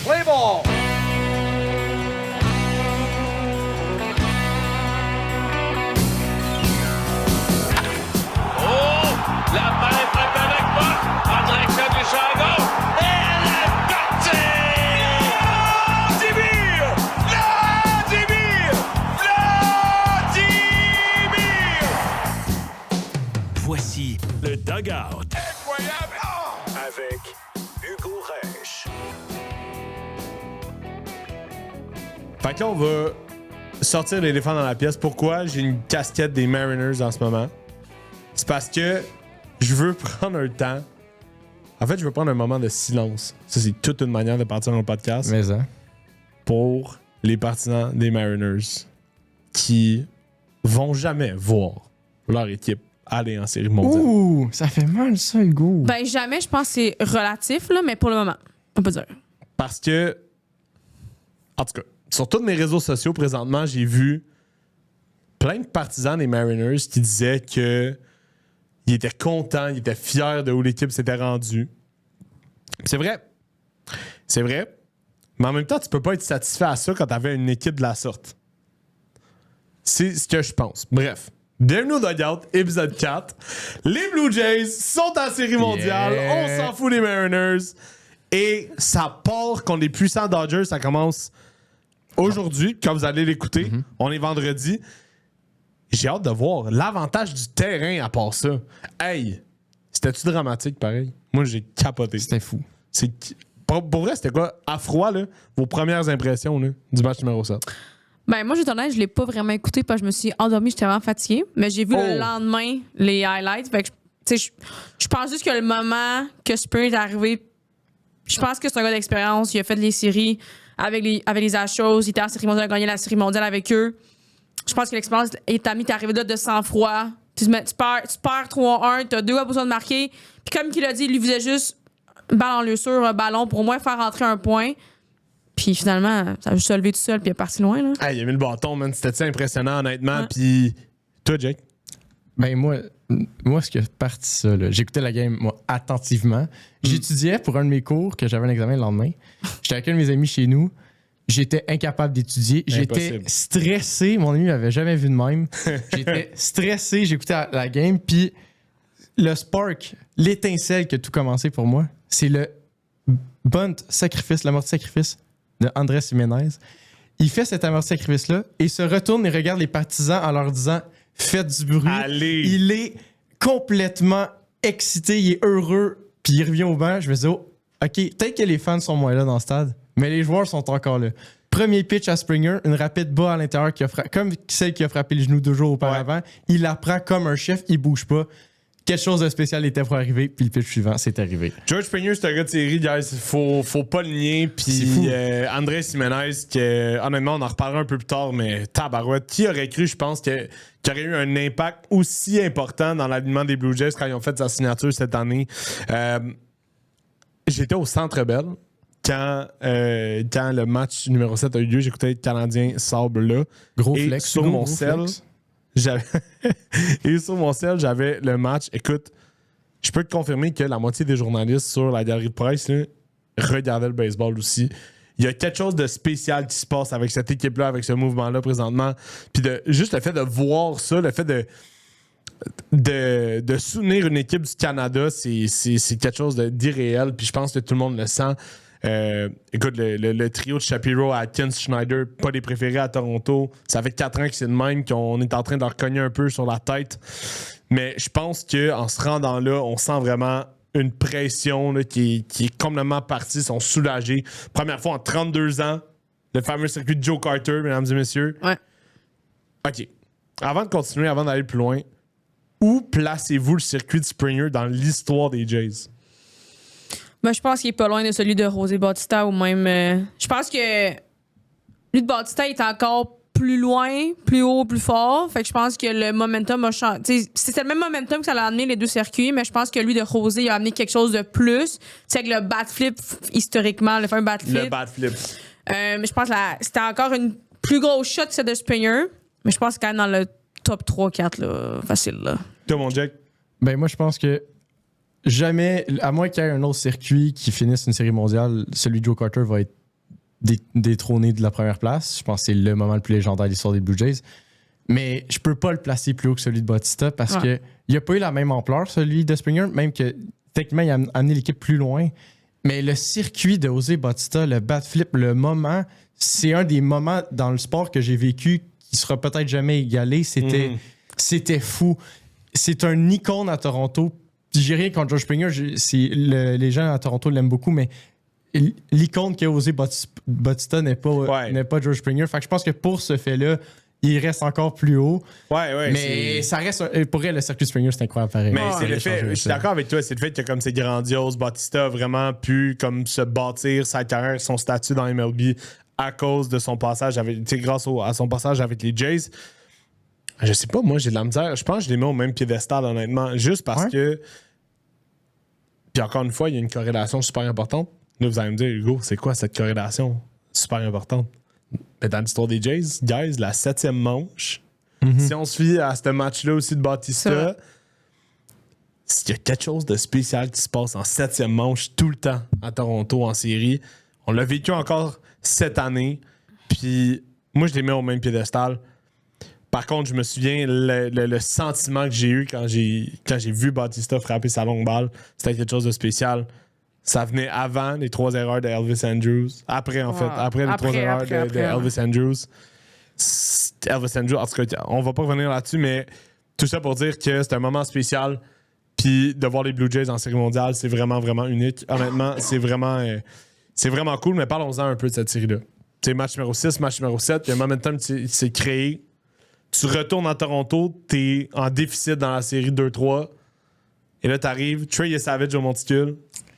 Play ball. Oh, la balle est frappée avec moi en direction du champ gauche. Et elle est partie! Vladimir! Voici le Dugout Incroyable! avec Hugo Rêche. Fait que là, on va sortir l'éléphant dans la pièce. Pourquoi j'ai une casquette des Mariners en ce moment? C'est parce que je veux prendre un temps. En fait, je veux prendre un moment de silence. Ça, c'est toute une manière de partir un podcast. Mais ça. Pour les partisans des Mariners qui vont jamais voir leur équipe aller en série mondiale. Ouh, ça fait mal ça, Hugo. Ben, jamais, je pense que c'est relatif, là, mais pour le moment, on peut dire. Parce que, en tout cas, sur tous mes réseaux sociaux présentement, j'ai vu plein de partisans des Mariners qui disaient que ils étaient contents, ils étaient fiers de où l'équipe s'était rendue. C'est vrai. C'est vrai. Mais en même temps, tu peux pas être satisfait à ça quand t'avais une équipe de la sorte. C'est ce que je pense. Bref. Bienvenue au Dugout, épisode 4. Les Blue Jays sont en série mondiale. Yeah. On s'en fout des Mariners. Et ça part contre les puissants Dodgers. Ça commence aujourd'hui, quand vous allez l'écouter. On est vendredi. J'ai hâte de voir l'avantage du terrain à part ça. Hey, c'était-tu dramatique pareil? Moi, j'ai capoté. C'était fou. Pour vrai, c'était quoi? À froid, là, vos premières impressions là, du match numéro 7. Ben, moi, j'ai honnête, je l'ai pas vraiment écouté parce que je me suis endormie, j'étais vraiment fatiguée. Mais j'ai vu le lendemain les highlights. Fait que, tu sais, je pense juste que le moment que Springer est arrivé, je pense que c'est un gars d'expérience. Il a fait les séries avec les Astros. Il était en série mondiale, il a gagné la série mondiale avec eux. Je pense que l'expérience est amie. T'es arrivé là de sang-froid. Tu perds 3-1, t'as 2 gars besoin de marquer. Puis comme il a dit, il lui faisait juste balle en lieu sûr, un ballon pour au moins faire rentrer un point. Puis finalement, ça a juste se levé tout seul puis il est parti loin. Là. Hey, il a mis le bâton, man. C'était impressionnant, honnêtement. Ouais. Puis toi, Jake? Ben moi, ce qui a parti ça, là, j'écoutais la game, moi, attentivement. J'étudiais pour un de mes cours, que j'avais un examen le lendemain. J'étais avec un de mes amis chez nous. J'étais incapable d'étudier. J'étais Impossible. stressé. Mon ami m'avait jamais vu de même. J'étais stressé. J'écoutais la game. Puis le spark, l'étincelle qui a tout commencé pour moi, c'est le bunt sacrifice, l'amorti sacrifice de Andrés Jiménez. Il fait cet amorti sacrifice-là et se retourne et regarde les partisans en leur disant « Faites du bruit ». Allez! Il est complètement excité. Il est heureux. Puis il revient au banc. Je me dis « Oh, OK, peut-être que les fans sont moins là dans le stade. » Mais les joueurs sont encore là. Premier pitch à Springer, une rapide bas à l'intérieur comme celle qui a frappé le genou 2 jours auparavant. Il la prend comme un chef, il bouge pas. Quelque chose de spécial était pour arriver, puis le pitch suivant, c'est arrivé. George Springer, c'est un gars de série, guys. Faut pas le nier. C'est Puis fou. Andrés Jiménez, honnêtement, on en reparlera un peu plus tard, mais tabarouette. Qui aurait cru, je pense, qu'il aurait eu un impact aussi important dans l'alignement des Blue Jays quand ils ont fait sa signature cette année? J'étais au Centre Bell. Quand le match numéro 7 a eu lieu, j'écoutais le Canadien Sable là. Gros Et flex. sur Hugo, mon gros cell, flex. j'avais le match. Écoute, je peux te confirmer que la moitié des journalistes sur la galerie de presse là, regardaient le baseball aussi. Il y a quelque chose de spécial qui se passe avec cette équipe-là, avec ce mouvement-là présentement. Puis juste le fait de voir ça, le fait de soutenir une équipe du Canada, c'est quelque chose d'irréel. Puis je pense que tout le monde le sent. Écoute, le trio de Shapiro, Atkins, Schneider, pas des préférés à Toronto. Ça fait 4 ans que c'est de même, qu'on est en train de leur cogner un peu sur la tête. Mais je pense qu'en se rendant là, on sent vraiment une pression là, qui est complètement partie. Ils sont soulagés. Première fois en 32 ans, le fameux circuit de Joe Carter, mesdames et messieurs. Ouais. OK. Avant de continuer, avant d'aller plus loin, où placez-vous le circuit de Springer dans l'histoire des Jays? Ben, je pense qu'il est pas loin de celui de José Bautista ou même. Je pense que lui de Bautista est encore plus loin, plus haut, plus fort. Fait que je pense que le momentum a changé. C'était le même momentum que ça a amené les deux circuits, mais je pense que lui de José il a amené quelque chose de plus. C'est avec le bat flip, historiquement, le fameux bat flip. Le bad flip. Mais je pense que c'était encore une plus grosse shot que celle de Springer. Mais je pense quand même dans le top 3-4, là, facile. Là. Toi, mon Jack? Ben moi, je pense que jamais, à moins qu'il y ait un autre circuit qui finisse une série mondiale, celui de Joe Carter va être détrôné de la première place. Je pense que c'est le moment le plus légendaire de l'histoire des Blue Jays. Mais je peux pas le placer plus haut que celui de Bautista parce que il a pas eu la même ampleur, celui de Springer, même que techniquement, il a amené l'équipe plus loin. Mais le circuit de José Bautista, le bat flip, le moment, c'est un des moments dans le sport que j'ai vécu qui sera peut-être jamais égalé. C'était fou. C'est un icône à Toronto. J'ai rien contre George Springer. Les gens à Toronto l'aiment beaucoup, mais l'icône qu'a osé Bautista n'est pas George Springer. Fait que je pense que pour ce fait-là, il reste encore plus haut. Mais ça reste... Pour elle, le circuit Springer, c'est incroyable pareil. Mais c'est le fait... Je suis d'accord avec toi. C'est le fait que comme c'est grandiose, Bautista a vraiment pu comme se bâtir sa carrière, son statut dans MLB à cause de son passage grâce à son passage avec les Jays. Je sais pas, moi, j'ai de la misère. Je pense que je les mets au même piédestal, honnêtement. Juste parce que... Puis encore une fois, il y a une corrélation super importante. Là, vous allez me dire, Hugo, c'est quoi cette corrélation super importante? Mais dans l'histoire des Jays, guys, la 7e manche, si on se fie à ce match-là aussi de Bautista, s'il y a quelque chose de spécial qui se passe en 7e manche tout le temps à Toronto en série, on l'a vécu encore cette année, puis moi, je les mets au même piédestal. Par contre, je me souviens, le sentiment que j'ai eu quand j'ai vu Bautista frapper sa longue balle, c'était quelque chose de spécial. Ça venait avant les 3 erreurs de Elvis Andrews. Après, en fait. Après les 3 erreurs de Elvis Andrews. Elvis Andrews, en tout cas, on va pas revenir là-dessus, mais tout ça pour dire que c'est un moment spécial. Puis de voir les Blue Jays en série mondiale, c'est vraiment, vraiment unique. Honnêtement, c'est vraiment cool, mais parlons-en un peu de cette série-là. Tu sais, match numéro 6, match numéro 7, il y a un momentum qui s'est créé. Tu retournes à Toronto, t'es en déficit dans la série 2-3. Et là, t'arrives, Trey Savage au monticule.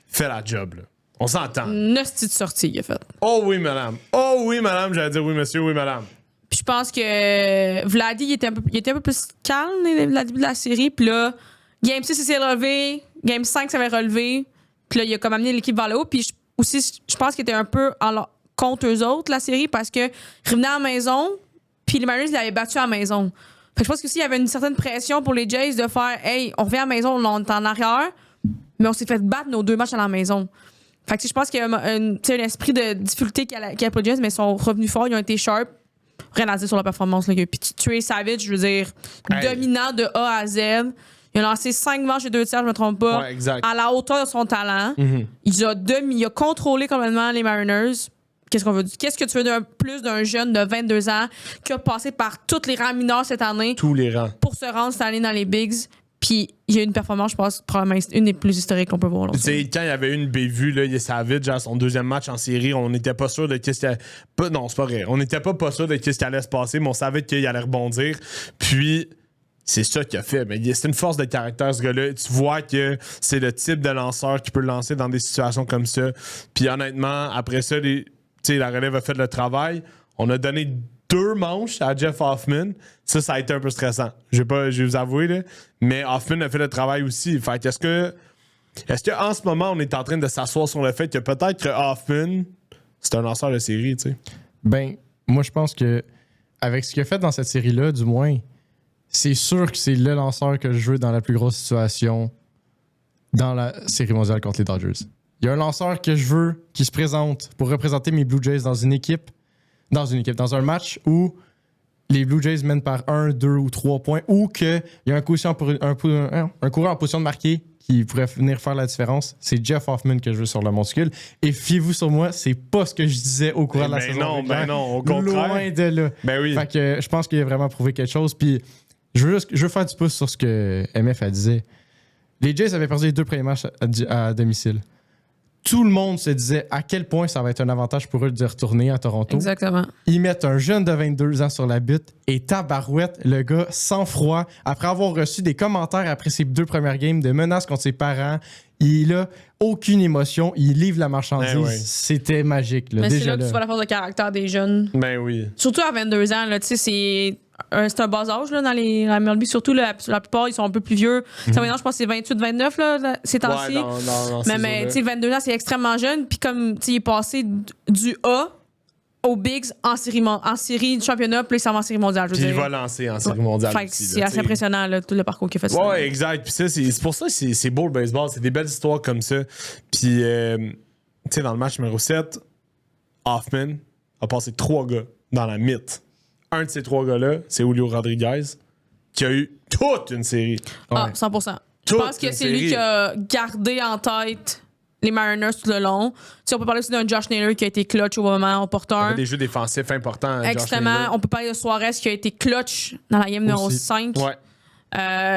Fait la job, là. On s'entend. Une hostie de sortie, il a fait. Oh oui, madame. Oh oui, madame. J'allais dire oui, monsieur. Oui, madame. Puis je pense que Vladdy, il était un peu plus calme au début de la série. Puis là, Game 6, il s'est relevé. Game 5, ça avait relevé. Puis là, il a comme amené l'équipe vers le haut. Puis je pense qu'il était un peu contre eux autres, la série, parce que revenaient à la maison, puis les Mariners, ils l'avaient battu à la maison. Fait que je pense que s'il y avait une certaine pression pour les Jays de faire « Hey, on revient à la maison, on est en arrière. » Mais on s'est fait battre nos 2 matchs à la maison. Fait que je pense qu'il y a un esprit de difficulté qu'il y a pour les Jays, mais ils sont revenus forts, ils ont été sharp. Rien à dire sur la performance. Là. Puis Trey Savage, je veux dire, dominant de A à Z. Il a lancé 5 manches et 2 tiers, je me trompe pas. Ouais, exact. À la hauteur de son talent. Il a contrôlé complètement les Mariners. Qu'est-ce qu'on veut dire? Qu'est-ce que tu veux de plus d'un jeune de 22 ans qui a passé par tous les rangs mineurs cette année? Tous les rangs. Pour se rendre cette année dans les Bigs. Puis il y a une performance, je pense, probablement une des plus historiques qu'on peut voir. Tu sais, quand il y avait une bévue, là, il y a Savage à son 2e match en série, on n'était pas sûr de qu'est-ce qu'il allait... Non, c'est pas vrai. On n'était pas sûr de qu'est-ce qui allait se passer, mais on savait qu'il allait rebondir. Puis, c'est ça qu'il a fait. Mais c'est une force de caractère, ce gars-là. Tu vois que c'est le type de lanceur qui peut le lancer dans des situations comme ça. Puis, honnêtement, après ça, la relève a fait le travail. On a donné 2 manches à Jeff Hoffman. Ça a été un peu stressant. Je vais vous avouer, là. Mais Hoffman a fait le travail aussi. Fait est-ce que en ce moment, on est en train de s'asseoir sur le fait que peut-être que Hoffman, c'est un lanceur de série, tu sais? Ben, moi, je pense que avec ce qu'il a fait dans cette série-là, du moins, c'est sûr que c'est le lanceur que je veux dans la plus grosse situation dans la série mondiale contre les Dodgers. Il y a un lanceur que je veux qui se présente pour représenter mes Blue Jays dans un match où les Blue Jays mènent par 1, 2 ou 3 points, ou qu'il y a un coureur en position de marquer qui pourrait venir faire la différence. C'est Jeff Hoffman que je veux sur le monticule. Et fiez-vous sur moi, c'est pas ce que je disais au courant de la saison. Non, au contraire. Loin de là. Ben oui. Fait que je pense qu'il a vraiment prouvé quelque chose. Puis je veux faire du pouce sur ce que MF a dit. Les Jays avaient perdu les 2 premiers matchs à domicile. Tout le monde se disait à quel point ça va être un avantage pour eux de retourner à Toronto. Exactement. Ils mettent un jeune de 22 ans sur la butte et tabarouette, le gars, sans froid, après avoir reçu des commentaires après ses 2 premières games, de menaces contre ses parents, il a aucune émotion, il livre la marchandise. Ben oui. C'était magique. Là, mais déjà c'est là que tu vois la force de caractère des jeunes. Ben oui. Surtout à 22 ans, là, tu sais, c'est un bas âge là, dans les MLB. Surtout, la plupart, ils sont un peu plus vieux. Ça, maintenant, je pense que c'est 28-29 là, ces temps-ci. Mais tu sais, 22 ans, c'est extrêmement jeune. Puis comme, tu sais, il est passé du A aux Bigs en série de championnat, puis il s'en va en série mondiale. Puis il va lancer en série mondiale. Fait aussi, c'est assez impressionnant, là, tout le parcours qu'il a fait. Ouais, exact. Puis ça, c'est pour ça que c'est beau le baseball. C'est des belles histoires comme ça. Puis, tu sais, dans le match numéro 7, Hoffman a passé 3 gars dans la mythe. Un de ces 3 gars-là, c'est Julio Rodriguez, qui a eu toute une série. Ah, 100%. Je Toute pense que une c'est lui série. qui a gardé en tête les Mariners tout le long. Tu sais, on peut parler aussi d'un Josh Naylor qui a été clutch au moment Il y opportun. avait des jeux défensifs importants. Josh Extrêmement. Naylor. On peut parler de Suarez qui a été clutch dans la game numéro Aussi. 5. Ouais.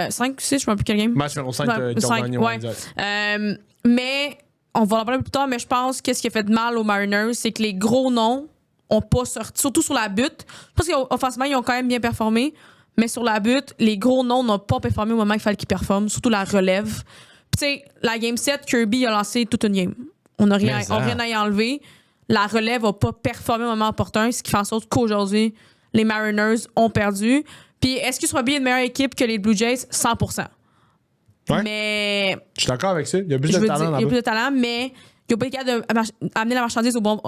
5 ou 6, je ne sais plus quel game. Match numéro 5 qui ont Cinq, gagné. ouais. Exact. Mais on va en parler plus tard, mais je pense que ce qui a fait de mal aux Mariners, c'est que les gros noms ont pas sorti, surtout sur la butte. Je pense qu'offensivement, ils ont quand même bien performé, mais sur la butte, les gros noms n'ont pas performé au moment qu'il fallait qu'ils performent, surtout la relève. Puis tu sais, la game 7, Kirby a lancé toute une game. On n'a rien, rien à y enlever. La relève n'a pas performé au moment opportun, ce qui fait en sorte qu'aujourd'hui, les Mariners ont perdu. Puis est-ce qu'ils soient bien une meilleure équipe que les Blue Jays? 100%. Ouais. Mais Je suis d'accord avec ça. Il y a plus je de veux talent dire, il y a plus là-bas. de talent, mais ils n'ont pas été capables d'amener la marchandise au bon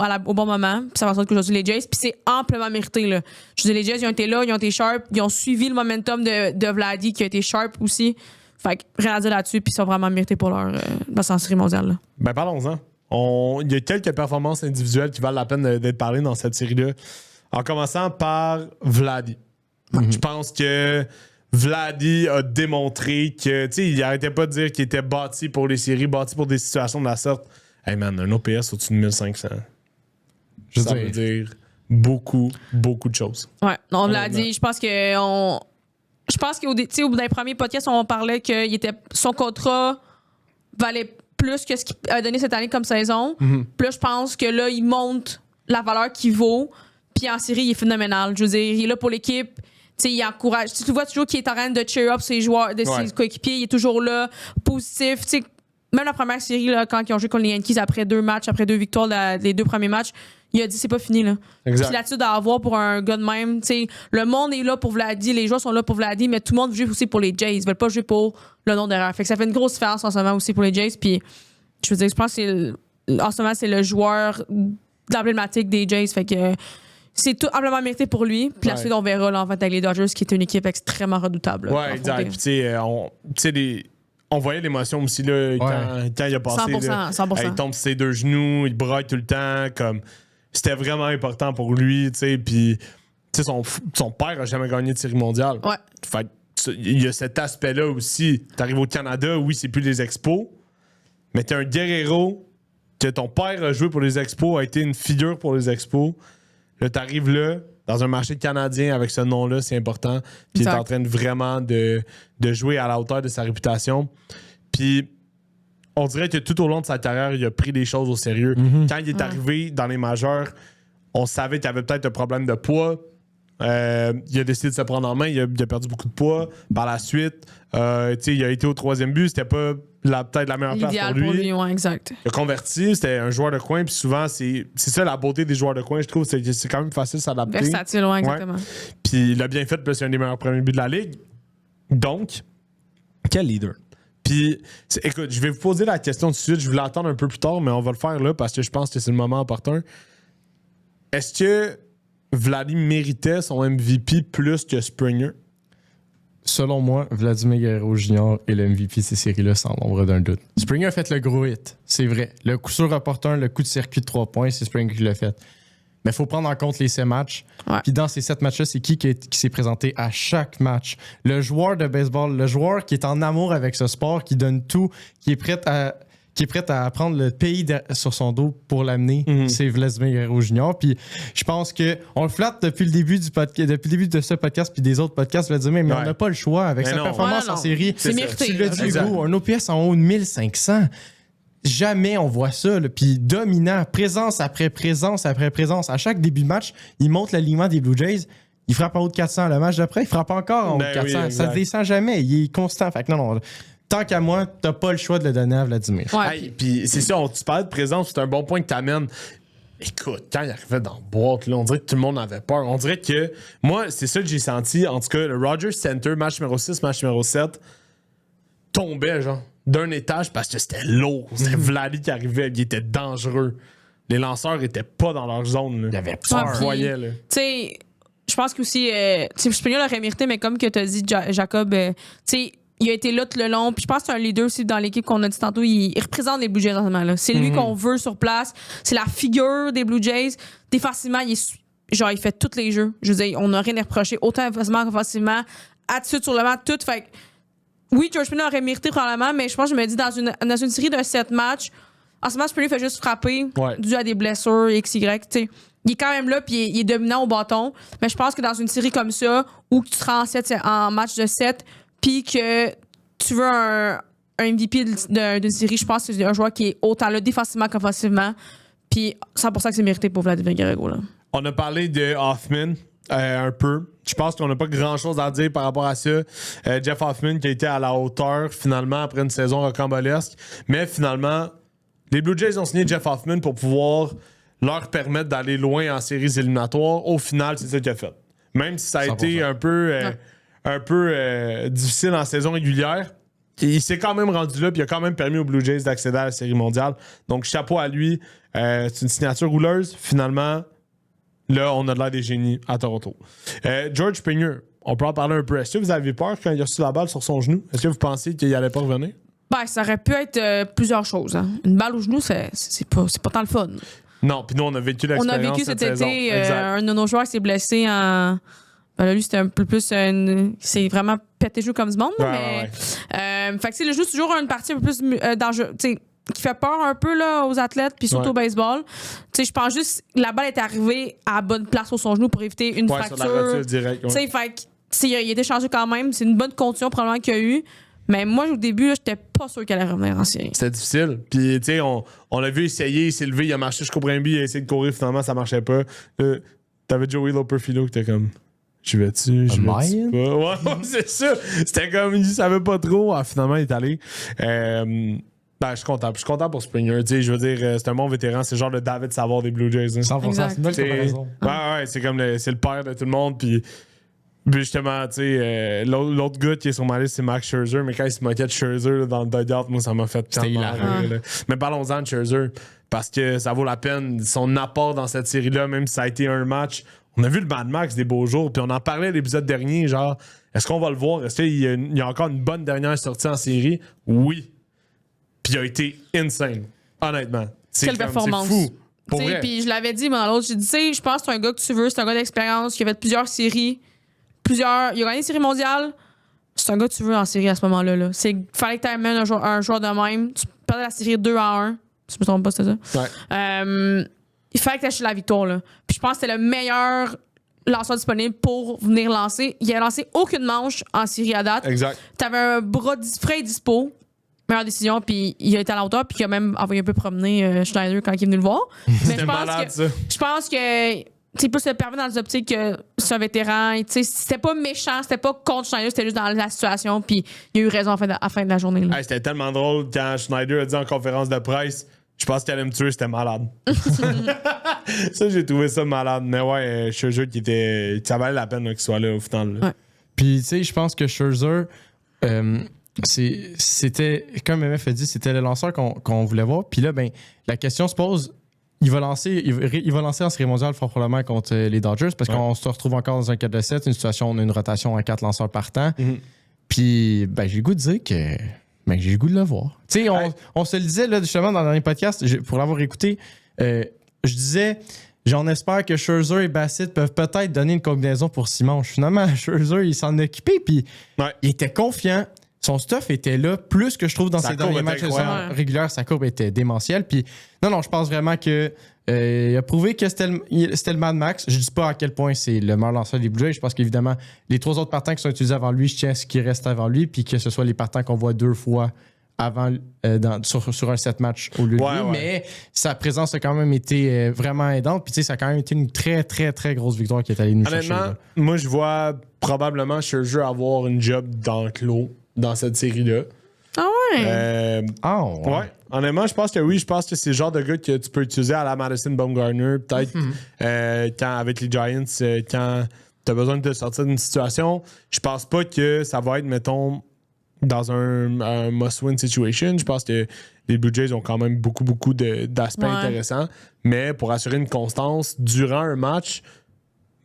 moment. Puis ça va en sorte qu'aujourd'hui, les Jays, puis c'est amplement mérité. Là. Je veux dire, les Jays, ils ont été là, ils ont été sharp, ils ont suivi le momentum de Vladdy qui a été sharp aussi. Fait que rien à dire là-dessus, puis ils sont vraiment mérités pour leur série mondiale. Là. Ben parlons-en. Il y a quelques performances individuelles qui valent la peine d'être parlées dans cette série-là. En commençant par Vladdy. Je pense que Vladdy a démontré que, tu sais, il arrêtait pas de dire qu'il était bâti pour les séries, bâti pour des situations de la sorte. Hey man, un OPS au-dessus de 1500. Ça veut dire beaucoup, beaucoup de choses. Ouais, non, Honnêtement. Vladdy, je pense qu'au dans les premiers podcasts, on parlait que son contrat valait plus que ce qu'il a donné cette année comme saison. Puis là, je pense que là, il monte la valeur qu'il vaut. Puis en série, il est phénoménal. Je veux dire, il est là pour l'équipe. Tu sais, il encourage. Tu vois toujours qu'il est en train de cheer up ses joueurs, ses coéquipiers. Il est toujours là, positif. Tu sais, même la première série, là, quand ils ont joué contre les Yankees après 2 matchs, après 2 victoires, les 2 premiers matchs, il a dit c'est pas fini. Là. Exact. Puis l'attitude à avoir pour un gars de même. Tu sais, le monde est là pour Vladdy, les joueurs sont là pour Vladdy, mais tout le monde joue aussi pour les Jays. Ils veulent pas jouer pour le nom derrière. Fait que ça fait une grosse différence en ce moment aussi pour les Jays. Puis je veux dire, je pense que en ce moment, c'est le joueur emblématique des Jays. Fait que c'est tout amplement mérité pour lui. Puis la suite, on verra là, en fait, avec les Dodgers, qui est une équipe extrêmement redoutable. là, Ouais, exact. Puis, tu sais, on voyait l'émotion aussi là, quand il a passé. 100%, Là, 100%. Il tombe sur ses 2 genoux, il braille tout le temps. Comme, c'était vraiment important pour lui. Puis, son père a jamais gagné de série mondiale. Ouais. Fait que, il y a cet aspect-là aussi. T'arrives au Canada, oui, c'est plus les expos, mais t'es un guerrero que ton père a joué pour les expos, a été une figure pour les expos. Là, t'arrives là, dans un marché canadien avec ce nom-là, c'est important. Puis il est en train de vraiment de jouer à la hauteur de sa réputation. Puis on dirait que tout au long de sa carrière, il a pris les choses au sérieux. Quand il est arrivé dans les majeurs, on savait qu'il avait peut-être un problème de poids. Il a décidé de se prendre en main. Il a perdu beaucoup de poids. Par la suite, il a été au 3e but. C'était pas peut-être la meilleure place L'idéal pour lui. ouais, exact. Il a converti, c'était un joueur de coin, puis souvent, c'est ça la beauté des joueurs de coin, je trouve, c'est que c'est quand même facile de s'adapter. Versatile, ouais, exactement. Puis il a bien fait, puis c'est un des meilleurs premiers buts de la ligue. Donc, quel leader. Puis, écoute, je vais vous poser la question tout de suite, je voulais l'attendre un peu plus tard, mais on va le faire là, parce que je pense que c'est le moment opportun. Est-ce que Vladimir méritait son MVP plus que Springer? Selon moi, Vladimir Guerrero Jr. est le MVP de ces séries-là sans l'ombre d'un doute. Springer a fait le gros hit, c'est vrai. Le coup sûr opportun, le coup de circuit de 3 points, c'est Springer qui l'a fait. Mais il faut prendre en compte les 7 matchs. Ouais. Puis dans ces 7 matchs-là, c'est qui s'est présenté à chaque match? Le joueur de baseball, le joueur qui est en amour avec ce sport, qui donne tout, qui est prêt à prendre le pays sur son dos pour l'amener, c'est Vladimir Guerrero Jr. Puis je pense qu'on le flatte depuis le début du podcast, depuis le début de ce podcast puis des autres podcasts, Vladimir, mais on n'a pas le choix avec sa performance en série. C'est mérité. Tu l'as dit, Hugo, un OPS en haut de 1500. Jamais on voit ça. Là. Puis dominant, présence après présence après présence. À chaque début de match, il monte l'alignement des Blue Jays. Il frappe en haut de 400. Le match d'après, il frappe encore en haut de 400. Ça ne descend jamais. Il est constant. Fait que non. Tant qu'à moi, t'as pas le choix de le donner à Vladimir. Ouais. Hey, puis c'est ça, tu parlais de présence, c'est un bon point que t'amènes. Écoute, quand il arrivait dans la boîte, là, on dirait que tout le monde avait peur. On dirait que, moi, c'est ça que j'ai senti. En tout cas, le Rogers Center, match numéro 6, match numéro 7, tombait, genre, d'un étage parce que c'était lourd. C'était Vladdy qui arrivait, il était dangereux. Les lanceurs étaient pas dans leur zone. Là. Il y avait peur. Ouais, On voyait, là. Tu sais, je pense qu'aussi, Springer l'aurait mérité, mais comme que t'as dit, Jacob, tu sais, il a été là tout le long. Puis je pense que c'est un leader aussi dans l'équipe qu'on a dit tantôt. Il représente les Blue Jays en ce moment-là. C'est lui qu'on veut sur place. C'est la figure des Blue Jays. Défensivement, il fait tous les jeux. Je veux dire, on n'a rien à reprocher. Autant offensivement qu'offensivement. Attitude sur le match, tout. Fait que, oui, George Springer aurait mérité probablement, mais je pense que je me dis dans une série de 7 matchs, en ce moment, Springer fait juste frapper dû à des blessures, XY. T'sais. Il est quand même là, puis il est dominant au bâton. Mais je pense que dans une série comme ça, où tu seras en match de 7, puis que tu veux un MVP d'une série, je pense que c'est un joueur qui est autant là défensivement qu'offensivement. Puis c'est pour ça que c'est mérité pour Vladimir Guerrero. Là. On a parlé de Hoffman un peu. Je pense qu'on n'a pas grand-chose à dire par rapport à ça. Jeff Hoffman qui a été à la hauteur finalement après une saison rocambolesque. Mais finalement, les Blue Jays ont signé Jeff Hoffman pour pouvoir leur permettre d'aller loin en séries éliminatoires. Au final, c'est ça qu'il a fait. Même si ça a 100%. Été un peu difficile en saison régulière, il s'est quand même rendu là, puis il a quand même permis aux Blue Jays d'accéder à la Série mondiale. Donc, chapeau à lui. C'est une signature rouleuse. Finalement, là, on a de l'air des génies à Toronto. George Springer, on peut en parler un peu. Est-ce que vous avez peur quand il a reçu la balle sur son genou? Est-ce que vous pensiez qu'il allait pas revenir? Ben, ça aurait pu être plusieurs choses. Hein. Une balle au genou, c'est pas tant le fun. Non, puis nous, on a vécu l'expérience. On a vécu cet été, un de nos joueurs s'est blessé en... Ben là, lui, c'était un peu plus... c'est vraiment pété le genou comme du monde. Ouais. Fait que le genou, c'est toujours une partie un peu plus dangereuse. Qui fait peur un peu là, aux athlètes, puis surtout au baseball. Je pense juste que la balle est arrivée à la bonne place sur son genou pour éviter une fracture. Sur la rotule directe. Fait que, il a été changé quand même. C'est une bonne condition probablement qu'il y a eu. Mais moi, au début, là, j'étais pas sûr qu'elle allait revenir en série. C'était difficile. Puis, tu sais, on l'a vu essayer, il s'est levé, il a marché jusqu'au premier but, il a essayé de courir, finalement, ça marchait pas. T'avais Joey Loperfido qui était comme... Je vais-tu pas? Ouais, c'est ça. C'était comme, il savait pas trop. Ah, finalement, il est allé. Je suis content. Je suis content pour Springer. Je veux dire, c'est un bon vétéran. C'est le genre de David Savard des Blue Jays. Hein. 100%. C'est une belle comparaison. Ouais, c'est comme c'est le père de tout le monde. Puis justement, tu sais, l'autre gars qui est sur ma liste, c'est Max Scherzer. Mais quand il se moquait de Scherzer là, dans le dugout, moi, ça m'a fait tellement rire. Mais parlons-en de Scherzer. Parce que ça vaut la peine. Son apport dans cette série-là, même si ça a été un match. On a vu le Mad Max des beaux jours. Puis on en parlait à l'épisode dernier. Genre, est-ce qu'on va le voir? Est-ce qu'il y a encore une bonne dernière sortie en série? Oui. Puis il a été insane, honnêtement. Quelle performance. C'est fou. Puis je l'avais dit, mais dans l'autre, j'ai dit, je pense que c'est un gars que tu veux, c'est un gars d'expérience, qui a fait plusieurs séries, il a gagné une série mondiale. C'est un gars que tu veux en série à ce moment-là. Là. Fallait que tu amènes un joueur de même. Tu perdais la série 2-1. Si je me trompe pas, c'était ça. Ouais. Il fallait que tu achètes la victoire. Là. Puis je pense que c'était le meilleur lanceur disponible pour venir lancer. Il a lancé aucune manche en série à date. Exact. T'avais un bras frais dispo. Meilleure décision, puis il a été à la hauteur, puis il a même envoyé un peu promener Schneider quand il est venu le voir. Mais je pense que c'est plus le permis dans les optiques que c'est un vétéran. C'était pas méchant, c'était pas contre Schneider, c'était juste dans la situation, puis il a eu raison à la fin de la journée. Là. Hey, c'était tellement drôle quand Schneider a dit en conférence de presse, je pense qu'elle allait me tuer, c'était malade. Ça, j'ai trouvé ça malade. Mais ouais, Scherzer ça valait la peine qu'il soit là au final. Ouais. Puis tu sais, je pense que Scherzer... c'était, comme MF a dit, c'était le lanceur qu'on voulait voir. Puis là, ben, la question se pose, il va lancer en série mondiale fort probablement contre les Dodgers parce qu'on se retrouve encore dans un 4 de 7, une situation où on a une rotation à 4 lanceurs par temps. Puis, ben, j'ai le goût de dire que j'ai le goût de le voir. Tu sais, on se le disait là, justement dans le dernier podcast, pour l'avoir écouté, je disais... J'en espère que Scherzer et Bassett peuvent peut-être donner une combinaison pour 6 manches. Finalement, Scherzer, il s'en occupait, puis il était confiant. Son stuff était là, plus que je trouve dans ses derniers matchs réguliers. Sa courbe était démentielle. Puis non, je pense vraiment que il a prouvé que c'était le Mad Max. Je dis pas à quel point c'est le meilleur lanceur des Blue Jays. Je pense qu'évidemment, les 3 autres partants qui sont utilisés avant lui, je tiens à ce qui reste avant lui, puis que ce soit les partants qu'on voit 2 fois avant sur un 7 match au lieu de lui. Mais sa présence a quand même été vraiment aidante. Puis tu sais, ça a quand même été une très, très, très grosse victoire qui est allée nous chercher. Honnêtement, moi, je vois probablement Scherzer avoir une job d'enclos dans cette série-là. Ah ouais? Ouais. Honnêtement, je pense que oui. Je pense que c'est le genre de gars que tu peux utiliser à la Madison Bumgarner. Peut-être avec les Giants, quand tu as besoin de te sortir d'une situation. Je pense pas que ça va être, mettons... dans un must-win situation. Je pense que les Blue Jays ont quand même beaucoup d'aspects intéressants. Mais pour assurer une constance durant un match,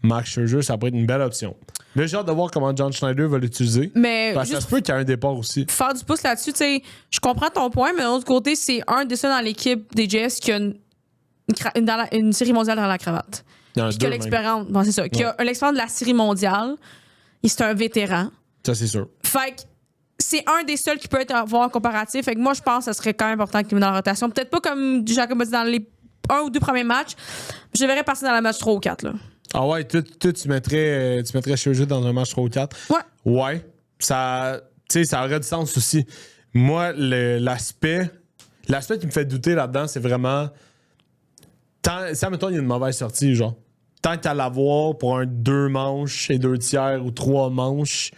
Max Scherzer, ça pourrait être une belle option. Là, j'ai hâte de voir comment John Schneider va l'utiliser. Mais Parce que ça juste se peut qu'il y ait un départ aussi. faire du pouce là-dessus, tu sais, je comprends ton point, mais de l'autre côté, c'est un des seuls dans l'équipe des Jets qui a une série mondiale dans la cravate. Il y en a Puis qui deux a même. l'expérience, bon, c'est ça, qui a l'expérience de la série mondiale. Et c'est un vétéran. Ça, c'est sûr. Fait que c'est un des seuls qui peut avoir un comparatif. Fait que moi, je pense que ça serait quand même important qu'il mette dans la rotation. Peut-être pas comme Jacob a dit dans les 1 ou 2 premiers matchs. Je le verrais passer dans la match 3 ou 4. Là. Ah ouais, toi, tu mettrais Scherzer dans un match 3 ou 4? Ouais. Ouais. Ça, tu sais, ça aurait du sens aussi. Moi, l'aspect qui me fait douter là-dedans, c'est vraiment... Ça, mettons, il y a une mauvaise sortie, genre. Tant qu'à l'avoir pour un 2 manches et 2 tiers ou 3 manches,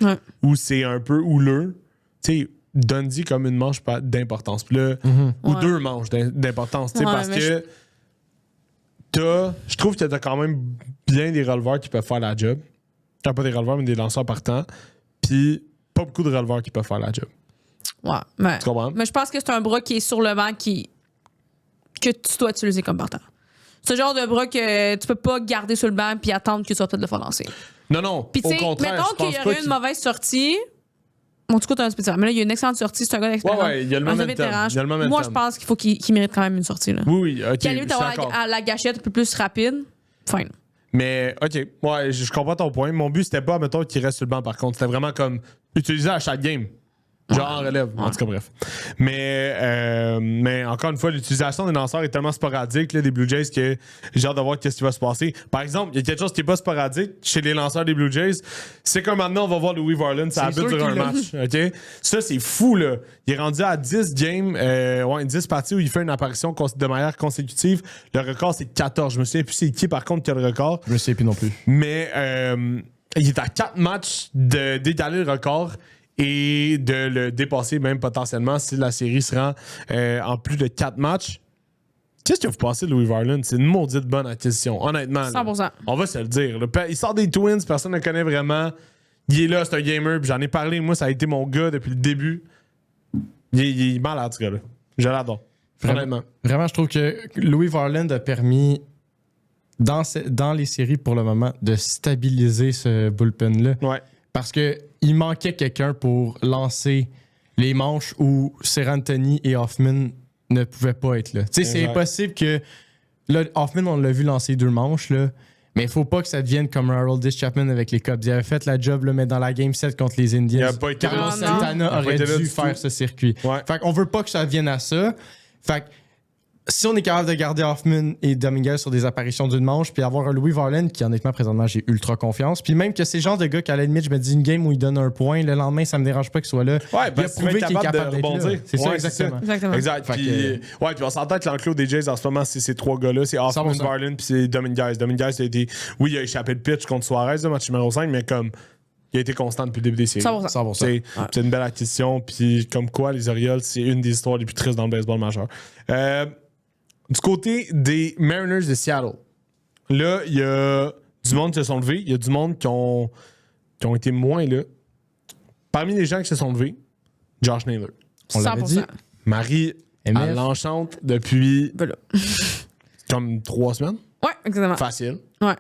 où c'est un peu houleux, tu sais, donne-y comme une manche d'importance. Puis là, ou 2 manches d'importance, tu sais, parce que je trouve que t'as quand même bien des releveurs qui peuvent faire la job. Pas des releveurs, mais des lanceurs partants. Puis pas beaucoup de releveurs qui peuvent faire la job. Ouais. Mais, Tu comprends? mais je pense que c'est un bras qui est sur le banc que tu dois utiliser comme partant. Ce genre de bras que tu peux pas garder sur le banc puis attendre que tu vas peut-être le faire lancer. Non. Puis tu au sais, contraire, mettons je pense qu'il y pas aurait une mauvaise sortie. Bon, du coup, t'as un spécial. Mais là, il y a une excellente sortie. C'est un gars d'expérience. Ouais, il y a le Un momentum. vétéran. Il y a le momentum. Moi, je pense qu'il faut qu'il mérite quand même une sortie. Là. Oui, ok. Puis à la limite, je suis avoir d'accord. la gâchette un peu plus rapide. Fine. Mais, OK. Ouais, je comprends ton point. Mon but, c'était pas, mettons, qu'il reste sur le banc, par contre. C'était vraiment comme utiliser à chaque game. Genre en relève. En tout cas, bref. Mais encore une fois, l'utilisation des lanceurs est tellement sporadique, là, des Blue Jays, que j'ai hâte de voir ce qui va se passer. Par exemple, il y a quelque chose qui est pas sporadique chez les lanceurs des Blue Jays. C'est comme maintenant, on va voir Louis Varland. Ça a C'est but sûr durant un qu'il l'a match. OK? Ça, c'est fou, là. Il est rendu à 10 games, 10 parties où il fait une apparition de manière consécutive. Le record, c'est 14. Je me souviens plus c'est qui, par contre, qui a le record. Je me sais plus non plus. Mais il est à 4 matchs d'égaler le record et de le dépasser même potentiellement si la série se rend en plus de 4 matchs. Qu'est-ce que vous pensez de Louis Varland? C'est une maudite bonne acquisition, honnêtement. Là. 100%. On va se le dire. Là. Il sort des Twins, personne ne le connaît vraiment. Il est là, c'est un gamer, puis j'en ai parlé. Moi, ça a été mon gars depuis le début. Il est malade, ce gars-là. Je l'adore. Honnêtement. Vraiment, je trouve que Louis Varland a permis, dans les séries pour le moment, de stabiliser ce bullpen-là. Ouais. Parce qu'il manquait quelqu'un pour lancer les manches où Serantoni et Hoffman ne pouvaient pas être là. Tu sais, c'est Exact. impossible que... Là, Hoffman, on l'a vu lancer 2 manches, là, mais il faut pas que ça devienne comme Haroldis Chapman avec les Cubs. Il avait fait la job là, mais dans la Game 7 contre les Indians. Il a pas été Carlos là. Santana Il a pas aurait été là dû du faire tout. ce circuit. Ouais. Fait qu'on veut pas que ça vienne à ça. Fait que si on est capable de garder Hoffman et Dominguez sur des apparitions d'une manche, puis avoir un Louis Varland qui, honnêtement, présentement, j'ai ultra confiance. Puis même que ces genres de gars qu'à la limite, je me dis une game où il donne un point, le lendemain, ça me dérange pas qu'il soit là. Ouais, il a parce qu'il prouvé va être qu'il est capable de d'être rebondir. là. C'est ça, Ouais, exactement. Exactement. Exact. Fait Puis, puis on s'entend que l'enclos des Jays en ce moment, c'est ces 3 gars-là. C'est Hoffman, 100%. Varland, puis c'est Dominguez. Dominguez, a été. Oui, il a échappé le pitch contre Suarez, le match numéro 5, mais comme. Il a été constant depuis le début des séries. 100%. 100%. C'est une belle acquisition. Puis comme quoi, les Orioles, c'est une des histoires les plus tristes dans le baseball majeur. Du côté des Mariners de Seattle, là, il y a du monde qui se sont levés. Il y a du monde qui ont été moins là. Parmi les gens qui se sont levés, Josh Naylor. On l'avait 100%. dit. Marie, MF. elle l'enchante depuis Voilà. comme 3 semaines. Ouais, exactement. Facile. Ouais.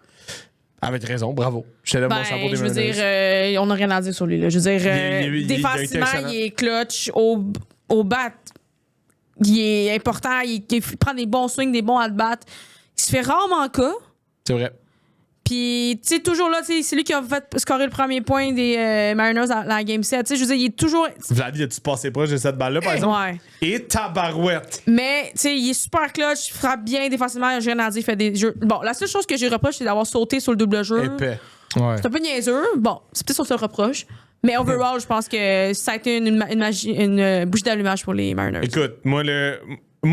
Avec raison, bravo. Je te lève mon chapeau Ben, des je veux Mariners. dire, on n'a rien à dire sur lui. Là. Je veux dire, Il a été défensivement, excellent. il est clutch au bat. Il est important. Il prend des bons swings, des bons at-bats. Il se fait rarement cas. C'est vrai. Puis, tu sais, toujours là, tu sais, c'est lui qui a fait scorer le premier point des Mariners dans la Game 7. Tu sais, je veux dire, il est toujours. Vladi, as-tu passé proche de cette balle-là, par exemple? Ouais. Et tabarouette. Mais, tu sais, il est super clutch, il frappe bien défensivement, j'ai rien à dire, il fait des jeux. Bon, la seule chose que j'ai reproche, c'est d'avoir sauté sur le double jeu. Épais. Ouais. C'est un peu niaiseux. Bon, c'est peut-être sur ce reproche. Mais overall, je pense que ça a été une bougie d'allumage pour les Mariners. Écoute, moi